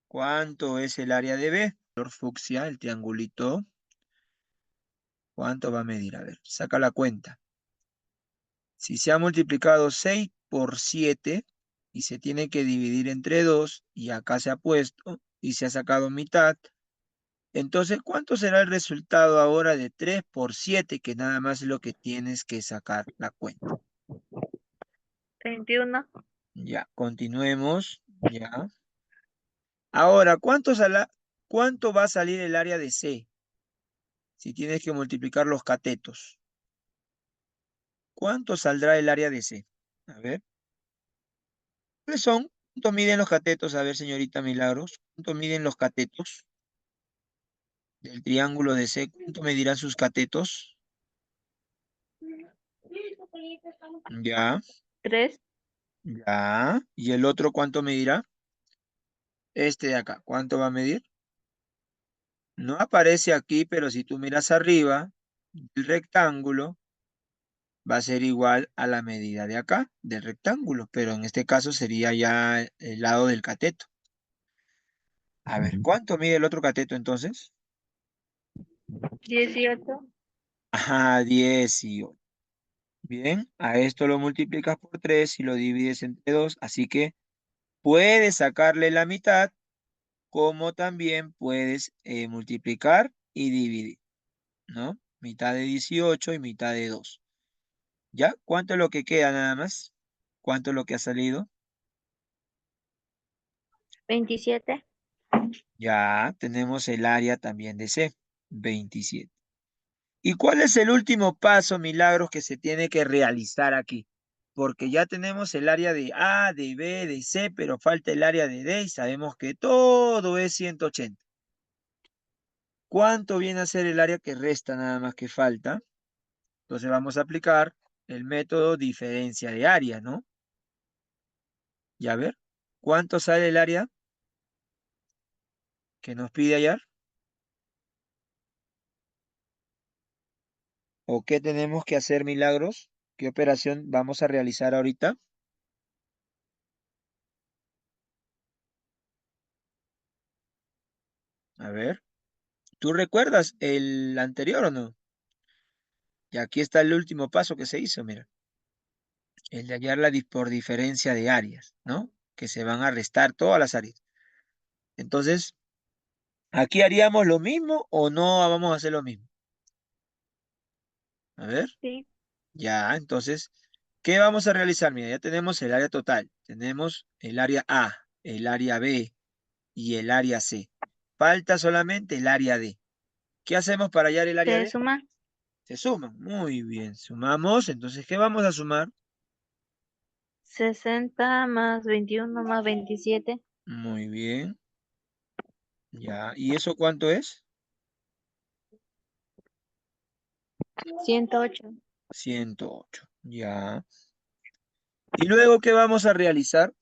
¿Cuánto es el área de B? Color fucsia, el triangulito. ¿Cuánto va a medir? A ver, saca la cuenta. Si se ha multiplicado 6 por 7 y se tiene que dividir entre 2 y acá se ha puesto y se ha sacado mitad, entonces, ¿cuánto será el resultado ahora de 3 por 7, que nada más es lo que tienes que sacar la cuenta? 21. Ya, continuemos. Ya. Ahora, ¿cuánto va a salir el área de C? Si tienes que multiplicar los catetos. ¿Cuánto saldrá el área de C? A ver, ¿cuáles son? ¿Cuánto miden los catetos? A ver, señorita Milagros, ¿cuánto miden los catetos del triángulo de C? ¿Cuánto medirán sus catetos? Ya, Tres. ya. ¿Y el otro cuánto medirá? Este de acá, ¿cuánto va a medir? No aparece aquí, pero si tú miras arriba, el rectángulo va a ser igual a la medida de acá, del rectángulo, pero en este caso sería ya el lado del cateto. A ver, ¿cuánto mide el otro cateto entonces? 18. Ajá, 18. Bien, a esto lo multiplicas por 3 y lo divides entre 2, así que puedes sacarle la mitad, como también puedes multiplicar y dividir, ¿no? Mitad de 18 y mitad de 2. ¿Ya? ¿Cuánto es lo que queda nada más? ¿Cuánto es lo que ha salido? 27. Ya tenemos el área también de C, 27. ¿Y cuál es el último paso, Milagros, que se tiene que realizar aquí? Porque ya tenemos el área de A, de B, de C, pero falta el área de D y sabemos que todo es 180. ¿Cuánto viene a ser el área que resta nada más que falta? Entonces vamos a aplicar el método diferencia de área, ¿no? Y a ver, ¿cuánto sale el área que nos pide hallar? ¿O qué tenemos que hacer, Milagros? ¿Qué operación vamos a realizar ahorita? A ver, ¿tú recuerdas el anterior o no? Y aquí está el último paso que se hizo, mira, el de hallar por diferencia de áreas, ¿no? Que se van a restar todas las áreas. Entonces, ¿aquí haríamos lo mismo o no vamos a hacer lo mismo? A ver, Sí. ya, entonces, ¿qué vamos a realizar? Mira, ya tenemos el área total, tenemos el área A, el área B y el área C. Falta solamente el área D. ¿Qué hacemos para hallar el área Se D? suma Se suman. Muy bien, sumamos. Entonces, ¿qué vamos a sumar? 60 más 21 más 27. Muy bien, ya. ¿Y eso cuánto es? 108. 108. Ya. ¿Y luego qué vamos a realizar?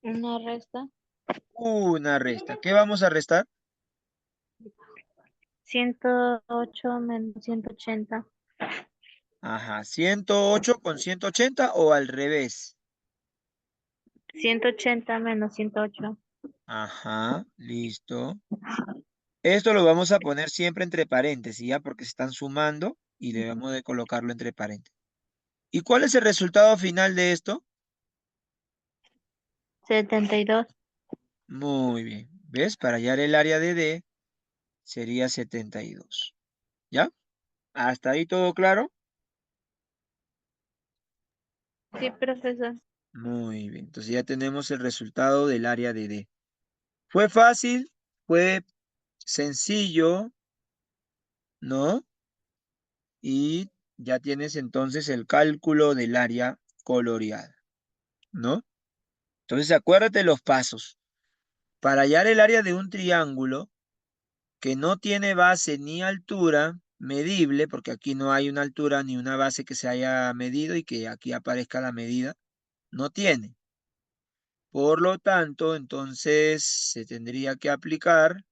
Una resta. Una resta. ¿Qué vamos a restar? 108 menos 180. Ajá, 108 con 180 o al revés. 180 menos 108. Ajá, listo. Esto lo vamos a poner siempre entre paréntesis, ¿ya? Porque se están sumando y debemos de colocarlo entre paréntesis. ¿Y cuál es el resultado final de esto? 72. Muy bien. ¿Ves? Para hallar el área de D sería 72. ¿Ya? ¿Hasta ahí todo claro? Sí, profesor. Muy bien. Entonces ya tenemos el resultado del área de D. Fue fácil, fue sencillo, ¿no? Y ya tienes entonces el cálculo del área coloreada, ¿no? Entonces acuérdate los pasos. Para hallar el área de un triángulo que no tiene base ni altura medible, porque aquí no hay una altura ni una base que se haya medido y que aquí aparezca la medida, no tiene. Por lo tanto, entonces se tendría que aplicar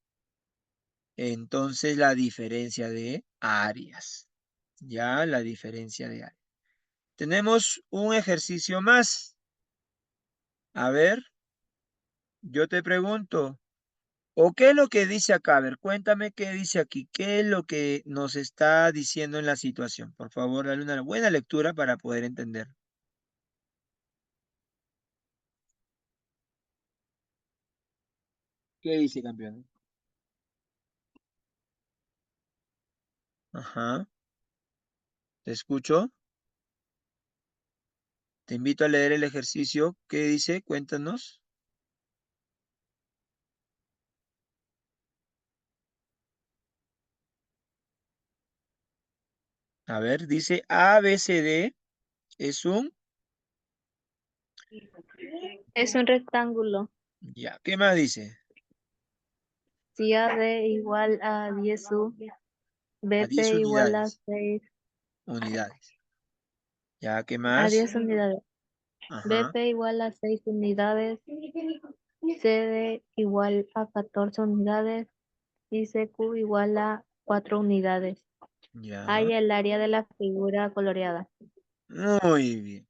entonces la diferencia de áreas. Ya la diferencia de áreas. Tenemos un ejercicio más. A ver, yo te pregunto, ¿o qué es lo que dice acá? A ver, cuéntame qué dice aquí. ¿Qué es lo que nos está diciendo en la situación? Por favor, dale una buena lectura para poder entender. ¿Qué dice, campeón? Ajá, te escucho. Te invito a leer el ejercicio. ¿Qué dice? Cuéntanos. A ver, dice ABCD es un, Es un rectángulo. ya, ¿qué más dice? Si AD igual a 10U, A 10 BP igual a unidades, 6, unidades. Ya, ¿qué a más? 10 unidades. Ajá, BP igual a 6 unidades. CD igual a 14 unidades. Y CQ igual a 4 unidades. ya, Haya el área de la figura coloreada. muy bien.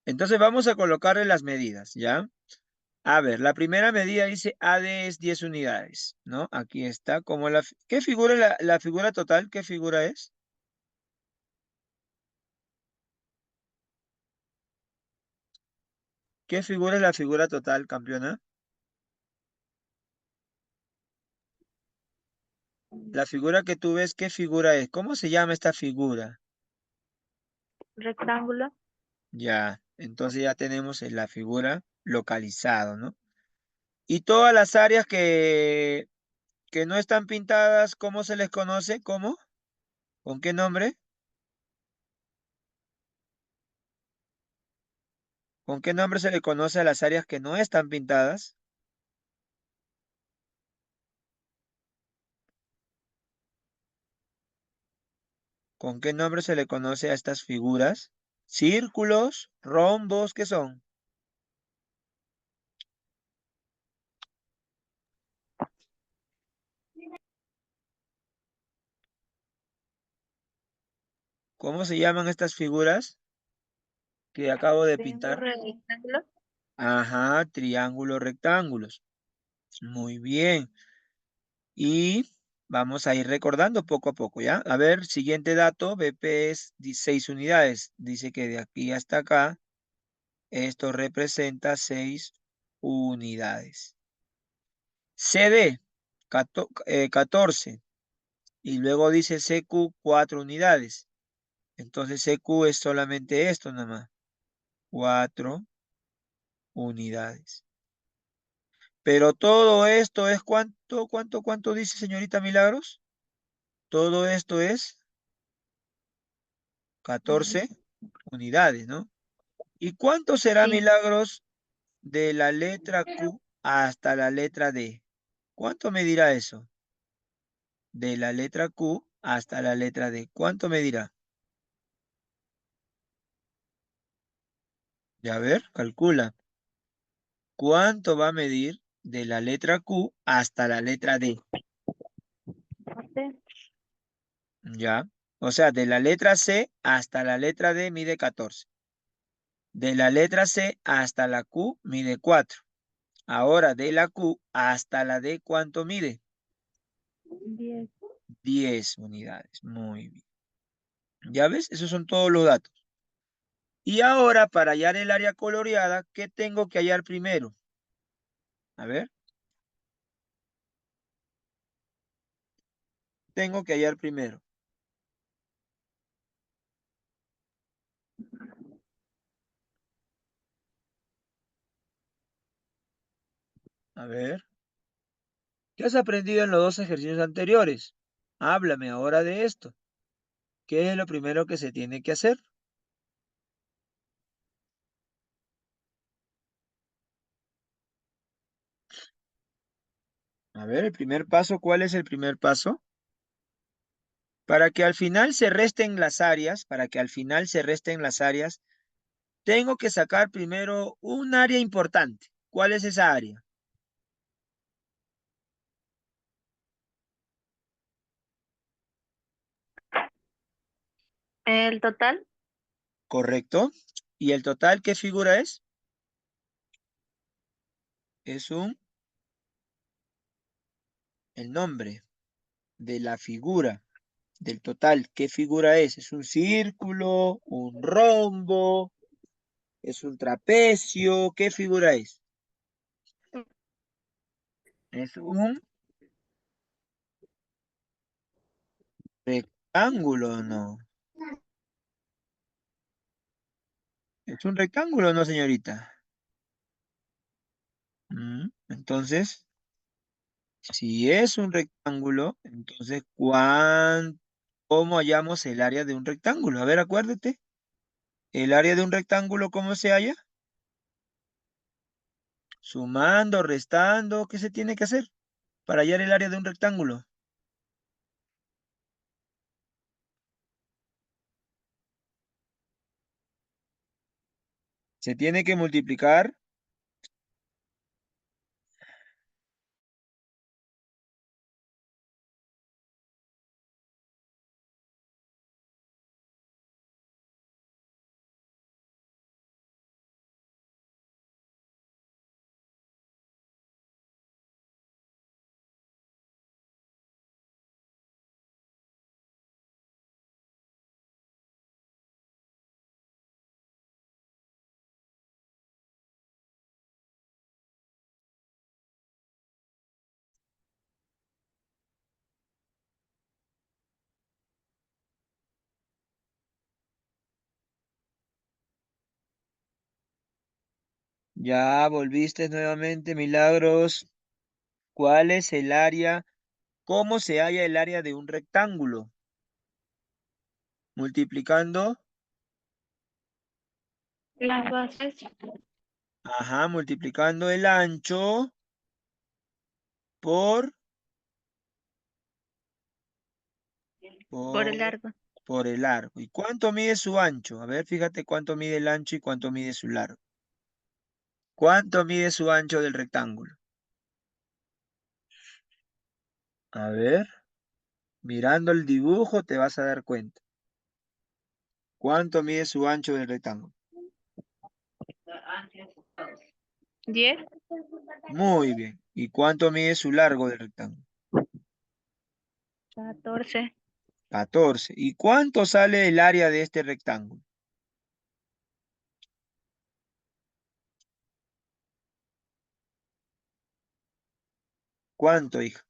Entonces vamos a colocarle las medidas, ¿ya? A ver, la primera medida dice AD es 10 unidades, ¿no? Aquí está, como ¿qué figura es la figura total? ¿Qué figura es? ¿Qué figura es la figura total, campeona? La figura que tú ves, ¿qué figura es? ¿Cómo se llama esta figura? Rectángulo. Ya, entonces ya tenemos la figura localizado, ¿no? Y todas las áreas que no están pintadas, ¿cómo se les conoce? ¿Cómo? ¿Con qué nombre? ¿Con qué nombre se le conoce a las áreas que no están pintadas? ¿Con qué nombre se le conoce a estas figuras? Círculos, rombos, ¿qué son? ¿Cómo se llaman estas figuras que acabo de Triángulo pintar? rectángulo. Ajá, triángulos, rectángulos. Muy bien. Y vamos a ir recordando poco a poco, ¿ya? A ver, siguiente dato, BP es 16 unidades. Dice que de aquí hasta acá, esto representa 6 unidades. CD, 14. Y luego dice CQ, 4 unidades. Entonces CQ es solamente esto nada más. 4 unidades. Pero todo esto es cuánto dice señorita Milagros? Todo esto es 14 unidades, ¿no? ¿Y cuánto será, Sí, Milagros, de la letra Q hasta la letra D? ¿Cuánto medirá eso? De la letra Q hasta la letra D. ¿Cuánto medirá? Ya a ver, calcula. ¿Cuánto va a medir de la letra Q hasta la letra D? este, Ya. O sea, de la letra C hasta la letra D mide 14. De la letra C hasta la Q mide 4. Ahora, de la Q hasta la D, ¿cuánto mide? 10. 10 unidades. Muy bien. ¿Ya ves? Esos son todos los datos. Y ahora, para hallar el área coloreada, ¿qué tengo que hallar primero? A ver, tengo que hallar primero. A ver, ¿qué has aprendido en los dos ejercicios anteriores? Háblame ahora de esto. ¿Qué es lo primero que se tiene que hacer? A ver, el primer paso, ¿cuál es el primer paso? Para que al final se resten las áreas, para que al final se resten las áreas, tengo que sacar primero un área importante. ¿Cuál es esa área? El total. ¿Correcto? ¿Y el total qué figura es? Es el nombre de la figura, del total. ¿Qué figura es? ¿Es un círculo, un rombo, es un trapecio? ¿Qué figura es? Es un rectángulo, ¿no? Es un rectángulo, ¿no, señorita? Entonces, si es un rectángulo, entonces, ¿cuánto? ¿Cómo hallamos el área de un rectángulo? A ver, acuérdate. ¿El área de un rectángulo cómo se halla? Sumando, restando. ¿Qué se tiene que hacer para hallar el área de un rectángulo? Se tiene que multiplicar. Ya volviste nuevamente, Milagros. ¿Cuál es el área? ¿Cómo se halla el área de un rectángulo? Multiplicando. Las bases Ajá, multiplicando el ancho por, por el por, largo. por el largo. ¿Y cuánto mide su ancho? A ver, fíjate cuánto mide el ancho y cuánto mide su largo. ¿Cuánto mide su ancho del rectángulo? A ver, mirando el dibujo te vas a dar cuenta. ¿Cuánto mide su ancho del rectángulo? 10, Muy bien. ¿Y cuánto mide su largo del rectángulo? 14, 14. ¿Y cuánto sale el área de este rectángulo? ¿Cuánto, hija?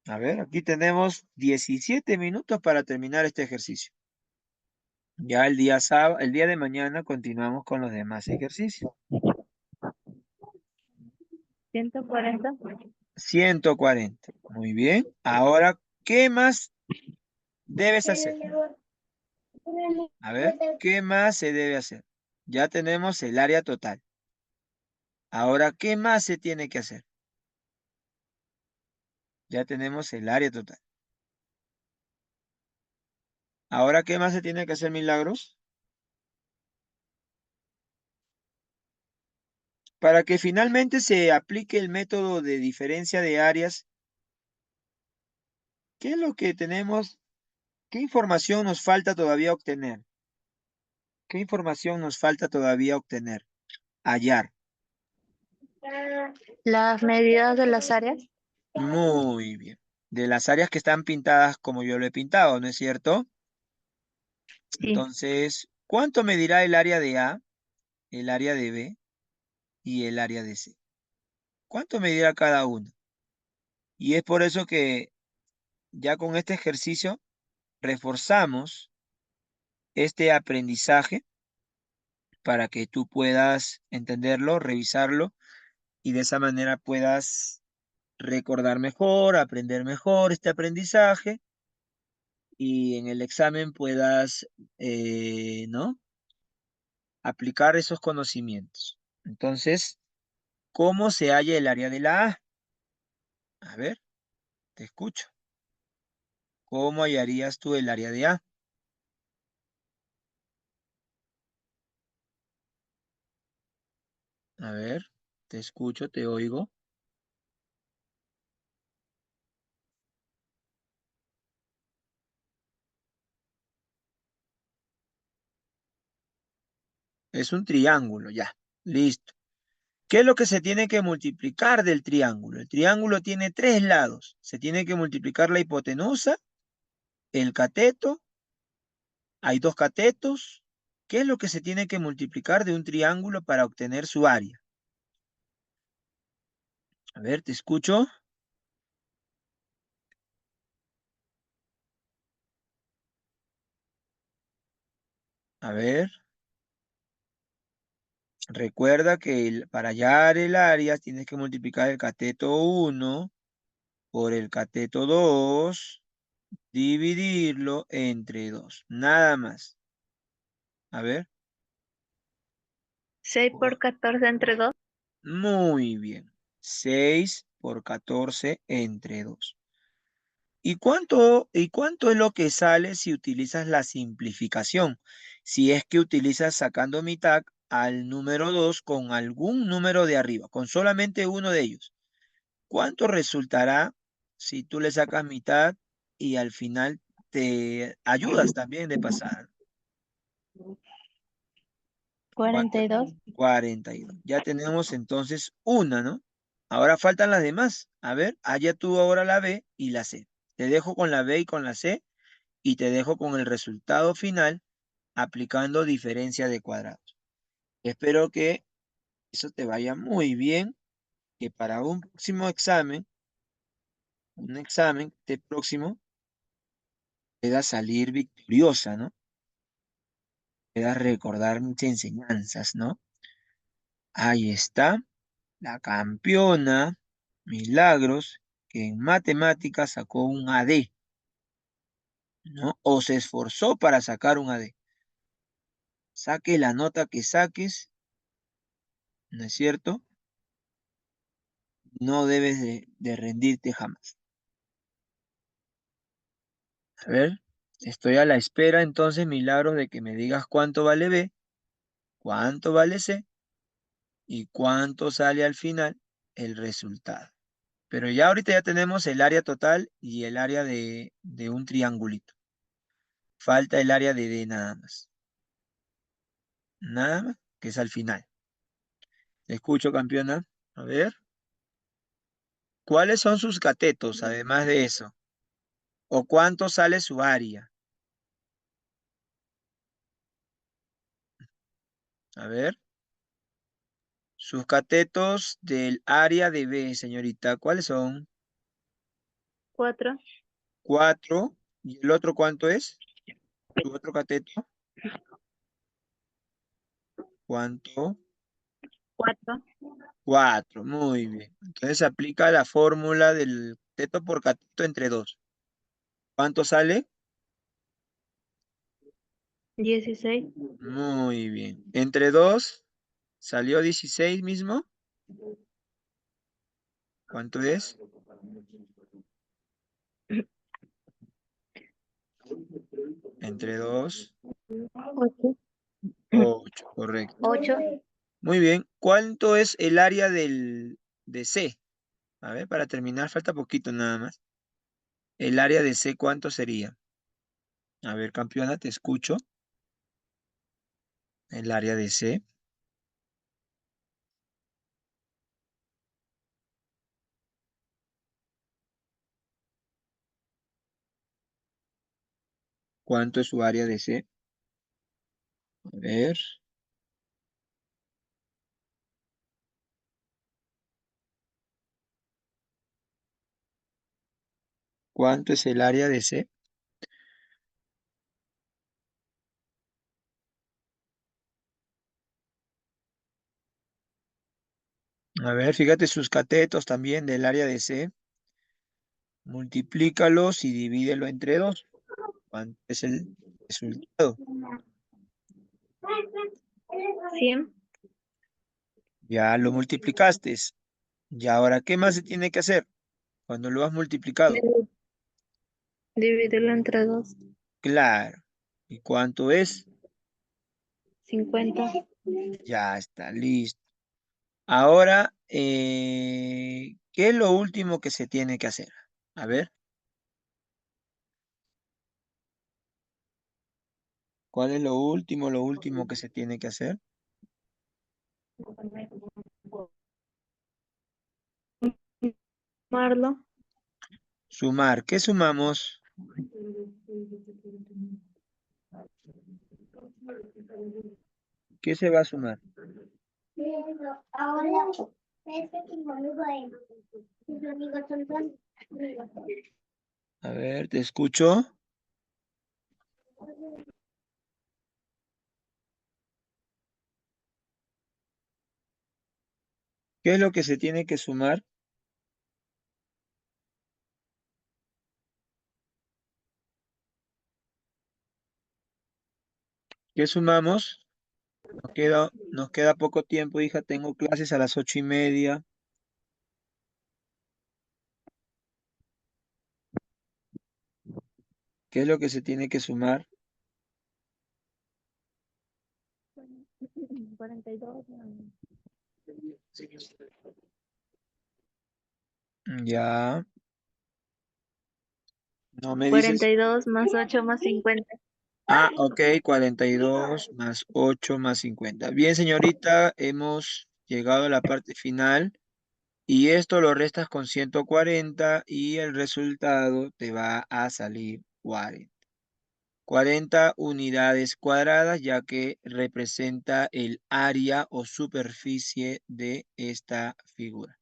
A ver, aquí tenemos 17 minutos para terminar este ejercicio. Ya el día sábado, el día de mañana continuamos con los demás ejercicios. 140. 140. Muy bien. Ahora, ¿qué más debes hacer? A ver, ¿qué más se debe hacer? Ya tenemos el área total. Ahora, ¿qué más se tiene que hacer? Ya tenemos el área total. Ahora, ¿qué más se tiene que hacer, Milagros? Para que finalmente se aplique el método de diferencia de áreas, ¿qué es lo que tenemos? ¿Qué información nos falta todavía obtener? ¿Qué información nos falta todavía obtener? Hallar. Las medidas de las áreas. Muy bien. De las áreas que están pintadas como yo lo he pintado, ¿no es cierto? Sí. Entonces, ¿cuánto medirá el área de A, el área de B y el área de C? ¿Cuánto medirá cada uno? Y es por eso que ya con este ejercicio reforzamos este aprendizaje para que tú puedas entenderlo, revisarlo y de esa manera puedas recordar mejor, aprender mejor este aprendizaje y en el examen puedas, ¿no? Aplicar esos conocimientos. Entonces, ¿cómo se halla el área de la A? A ver, te escucho. ¿Cómo hallarías tú el área de A? A ver, te escucho, te oigo. Es un triángulo, ya. Listo. ¿Qué es lo que se tiene que multiplicar del triángulo? El triángulo tiene tres lados. Se tiene que multiplicar la hipotenusa, el cateto. Hay dos catetos. ¿Qué es lo que se tiene que multiplicar de un triángulo para obtener su área? A ver, te escucho. A ver, recuerda que para hallar el área tienes que multiplicar el cateto 1 por el cateto 2 dividirlo entre 2. Nada más. A ver. 6 por 14 entre 2. Muy bien. 6 por 14 entre 2. ¿Y cuánto es lo que sale si utilizas la simplificación? Si es que utilizas sacando mitad al número 2 con algún número de arriba, con solamente uno de ellos. ¿Cuánto resultará si tú le sacas mitad y al final te ayudas también de pasar? 42. 42. Ya tenemos entonces una, ¿no? Ahora faltan las demás. A ver, haya tú ahora la B y la C. Te dejo con la B y con la C y te dejo con el resultado final aplicando diferencia de cuadrados. Espero que eso te vaya muy bien, que para un próximo examen, un examen de próximo, puedas salir victoriosa, ¿no? Puedas recordar muchas enseñanzas, ¿no? Ahí está, la campeona Milagros, que en matemáticas sacó un AD, ¿no? O se esforzó para sacar un AD. Saque la nota que saques, ¿no es cierto? No debes de rendirte jamás. A ver, estoy a la espera entonces, Milagros, de que me digas cuánto vale B, cuánto vale C y cuánto sale al final el resultado. Pero ya ahorita ya tenemos el área total y el área de un triangulito. Falta el área de D nada más. Nada más, que es al final. Te escucho, campeona. A ver, ¿cuáles son sus catetos, además de eso? ¿O cuánto sale su área? A ver, sus catetos del área de B, señorita, ¿cuáles son? 4. 4. ¿Y el otro cuánto es? ¿Tu otro cateto? ¿Cuánto? 4. 4. Muy bien. Entonces se aplica la fórmula del cateto por cateto entre 2. ¿Cuánto sale? 16. Muy bien. Entre 2 salió 16 mismo. ¿Cuánto es? Entre 2, 8. 8. Correcto. 8. Muy bien. ¿Cuánto es el área de C? A ver, para terminar, falta poquito nada más. El área de C, ¿cuánto sería? A ver, campeona, te escucho. El área de C. ¿Cuánto es su área de C? A ver. ¿Cuánto es el área de C? A ver, fíjate sus catetos también del área de C. Multiplícalos y divídelo entre 2. ¿Cuánto es el resultado? 100. Ya lo multiplicaste. Y ahora, ¿qué más se tiene que hacer cuando lo has multiplicado? Dividirlo entre 2. Claro. ¿Y cuánto es? 50. Ya está listo. Ahora, ¿qué es lo último que se tiene que hacer? A ver, ¿cuál es lo último que se tiene que hacer? Sumarlo. Sumar. ¿Qué sumamos? ¿Qué se va a sumar? A ver, te escucho. ¿Qué es lo que se tiene que sumar? ¿Qué sumamos? Nos queda poco tiempo, hija. Tengo clases a las 8:30. ¿Qué es lo que se tiene que sumar? 42 Ya, no me dices. 42 más 8 más 50. Ah, ok, 42 más 8 más 50. Bien, señorita, hemos llegado a la parte final y esto lo restas con 140 y el resultado te va a salir 40. 40 unidades cuadradas, ya que representa el área o superficie de esta figura.